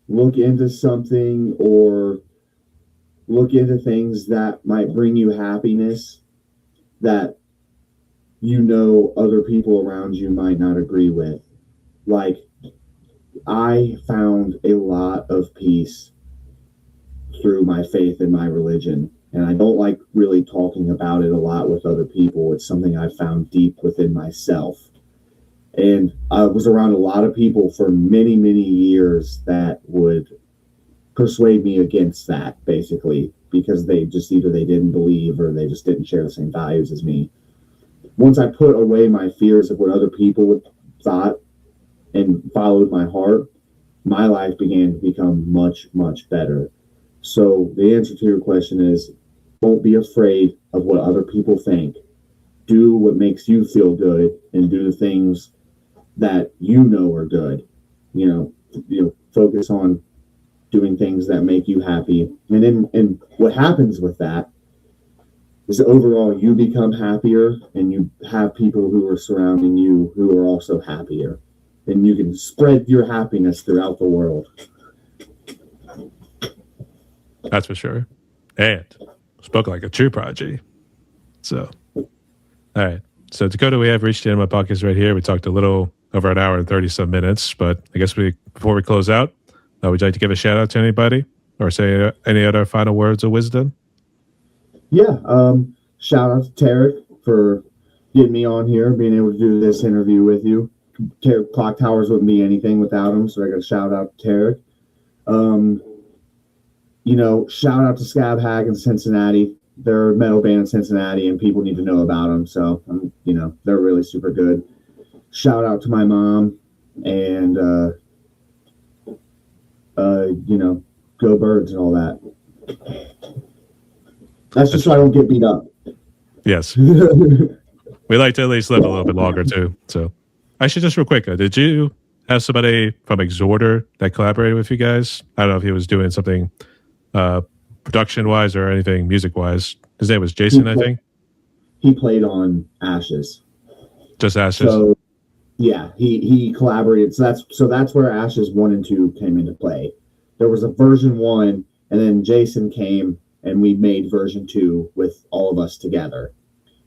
look into something or look into things that might bring you happiness that other people around you might not agree with. Like, I found a lot of peace through my faith in my religion, and I don't like really talking about it a lot with other people. It's something I found deep within myself. And I was around a lot of people for many, many years that would persuade me against that, basically, because they just either they didn't believe or they just didn't share the same values as me. Once I put away my fears of what other people thought and followed my heart, my life began to become much, much better. So the answer to your question is, don't be afraid of what other people think. Do what makes you feel good and do the things that you know are good. Focus on doing things that make you happy. And what happens with that is overall you become happier and you have people who are surrounding you who are also happier. And you can spread your happiness throughout the world. That's for sure. And spoke like a true prodigy. So, all right. So, Dakota, we have reached the end of my podcast right here. We talked a little over an hour and 30 some minutes, but I guess before we close out, would you like to give a shout out to anybody or say any other final words of wisdom? Yeah. Shout out to Tarek for getting me on here, being able to do this interview with you. Clocktowers wouldn't be anything without him, so I got to shout out to Tarek. Shout out to Scab Hag in Cincinnati. They're a metal band in Cincinnati, and people need to know about them. So, they're really super good. Shout out to my mom, and go Birds and all that. That's just so I don't get beat up. Yes. We like to at least live a little bit longer too. So, actually, just real quick, did you have somebody from Exhorter that collaborated with you guys? I don't know if he was doing something production-wise or anything music-wise. His name was Jason, I think. He played on Ashes. Just Ashes. So, yeah, he collaborated. So that's where Ashes 1 and 2 came into play. There was a version 1, and then Jason came, and we made version 2 with all of us together.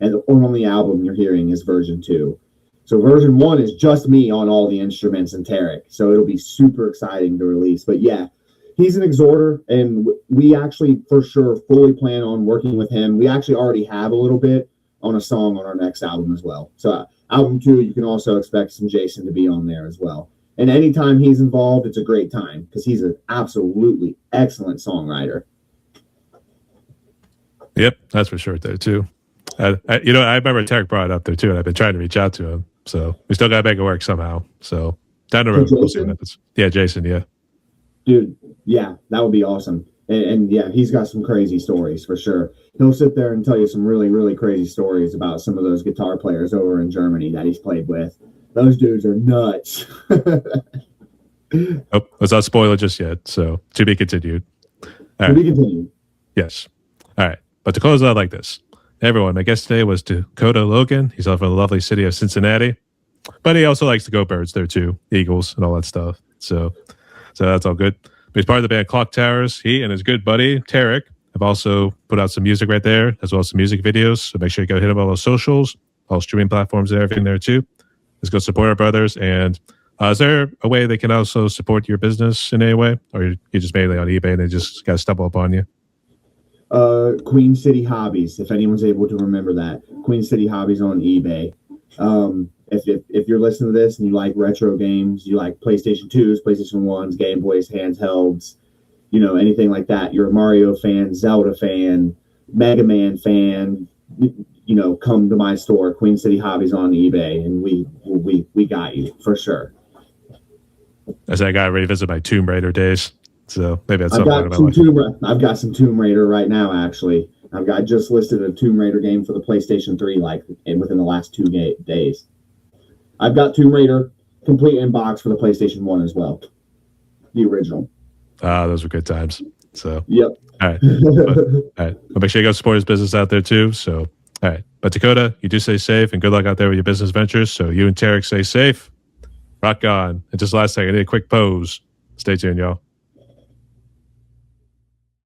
And the only album you're hearing is version 2. So version 1 is just me on all the instruments and Tarek. So it'll be super exciting to release. But yeah, he's an exhorter, and we actually for sure fully plan on working with him. We actually already have a little bit on a song on our next album as well. So album 2, you can also expect some Jason to be on there as well. And anytime he's involved, it's a great time because he's an absolutely excellent songwriter. Yep, that's for sure there too. I remember Tarek brought it up there too, and I've been trying to reach out to him. So we still got to make it work somehow. So down the road, we'll see what happens. Yeah, Jason, yeah. Dude, yeah, that would be awesome. And yeah, he's got some crazy stories for sure. He'll sit there and tell you some really, really crazy stories about some of those guitar players over in Germany that he's played with. Those dudes are nuts. Oh, let's not spoil it just yet. So to be continued. All right. To be continued. Yes. All right. But to close out like this, everyone, my guest today was Dakota Logan. He's off in the lovely city of Cincinnati, but he also likes to go birds there too, Eagles and all that stuff. So that's all good. But he's part of the band Clocktowers. He and his good buddy Tarek have also put out some music right there, as well as some music videos. So make sure you go hit them on all those socials, all streaming platforms and everything there too. Let's go support our brothers. And is there a way they can also support your business in any way, or you just mainly on eBay and they just got to stumble upon you? Queen City Hobbies, if anyone's able to remember that. Queen City Hobbies on eBay. If you're listening to this and you like retro games, you like PlayStation 2s, PlayStation 1s, Game Boys, handhelds, anything like that, you're a Mario fan, Zelda fan, Mega Man fan, come to my store, Queen City Hobbies on eBay, and we got you for sure. As I got to revisit my Tomb Raider days. So maybe that's something I've got some Tomb Raider right now, actually. I just listed a Tomb Raider game for the PlayStation 3 within the last 2 days. I've got Tomb Raider complete in box for the PlayStation 1 as well. The original. Those were good times. So yep. All right. All right. Well, make sure you go support his business out there too. So all right. But Dakota, you do stay safe and good luck out there with your business ventures. So you and Tarek stay safe. Rock on. And just last thing, I need a quick pose. Stay tuned, y'all.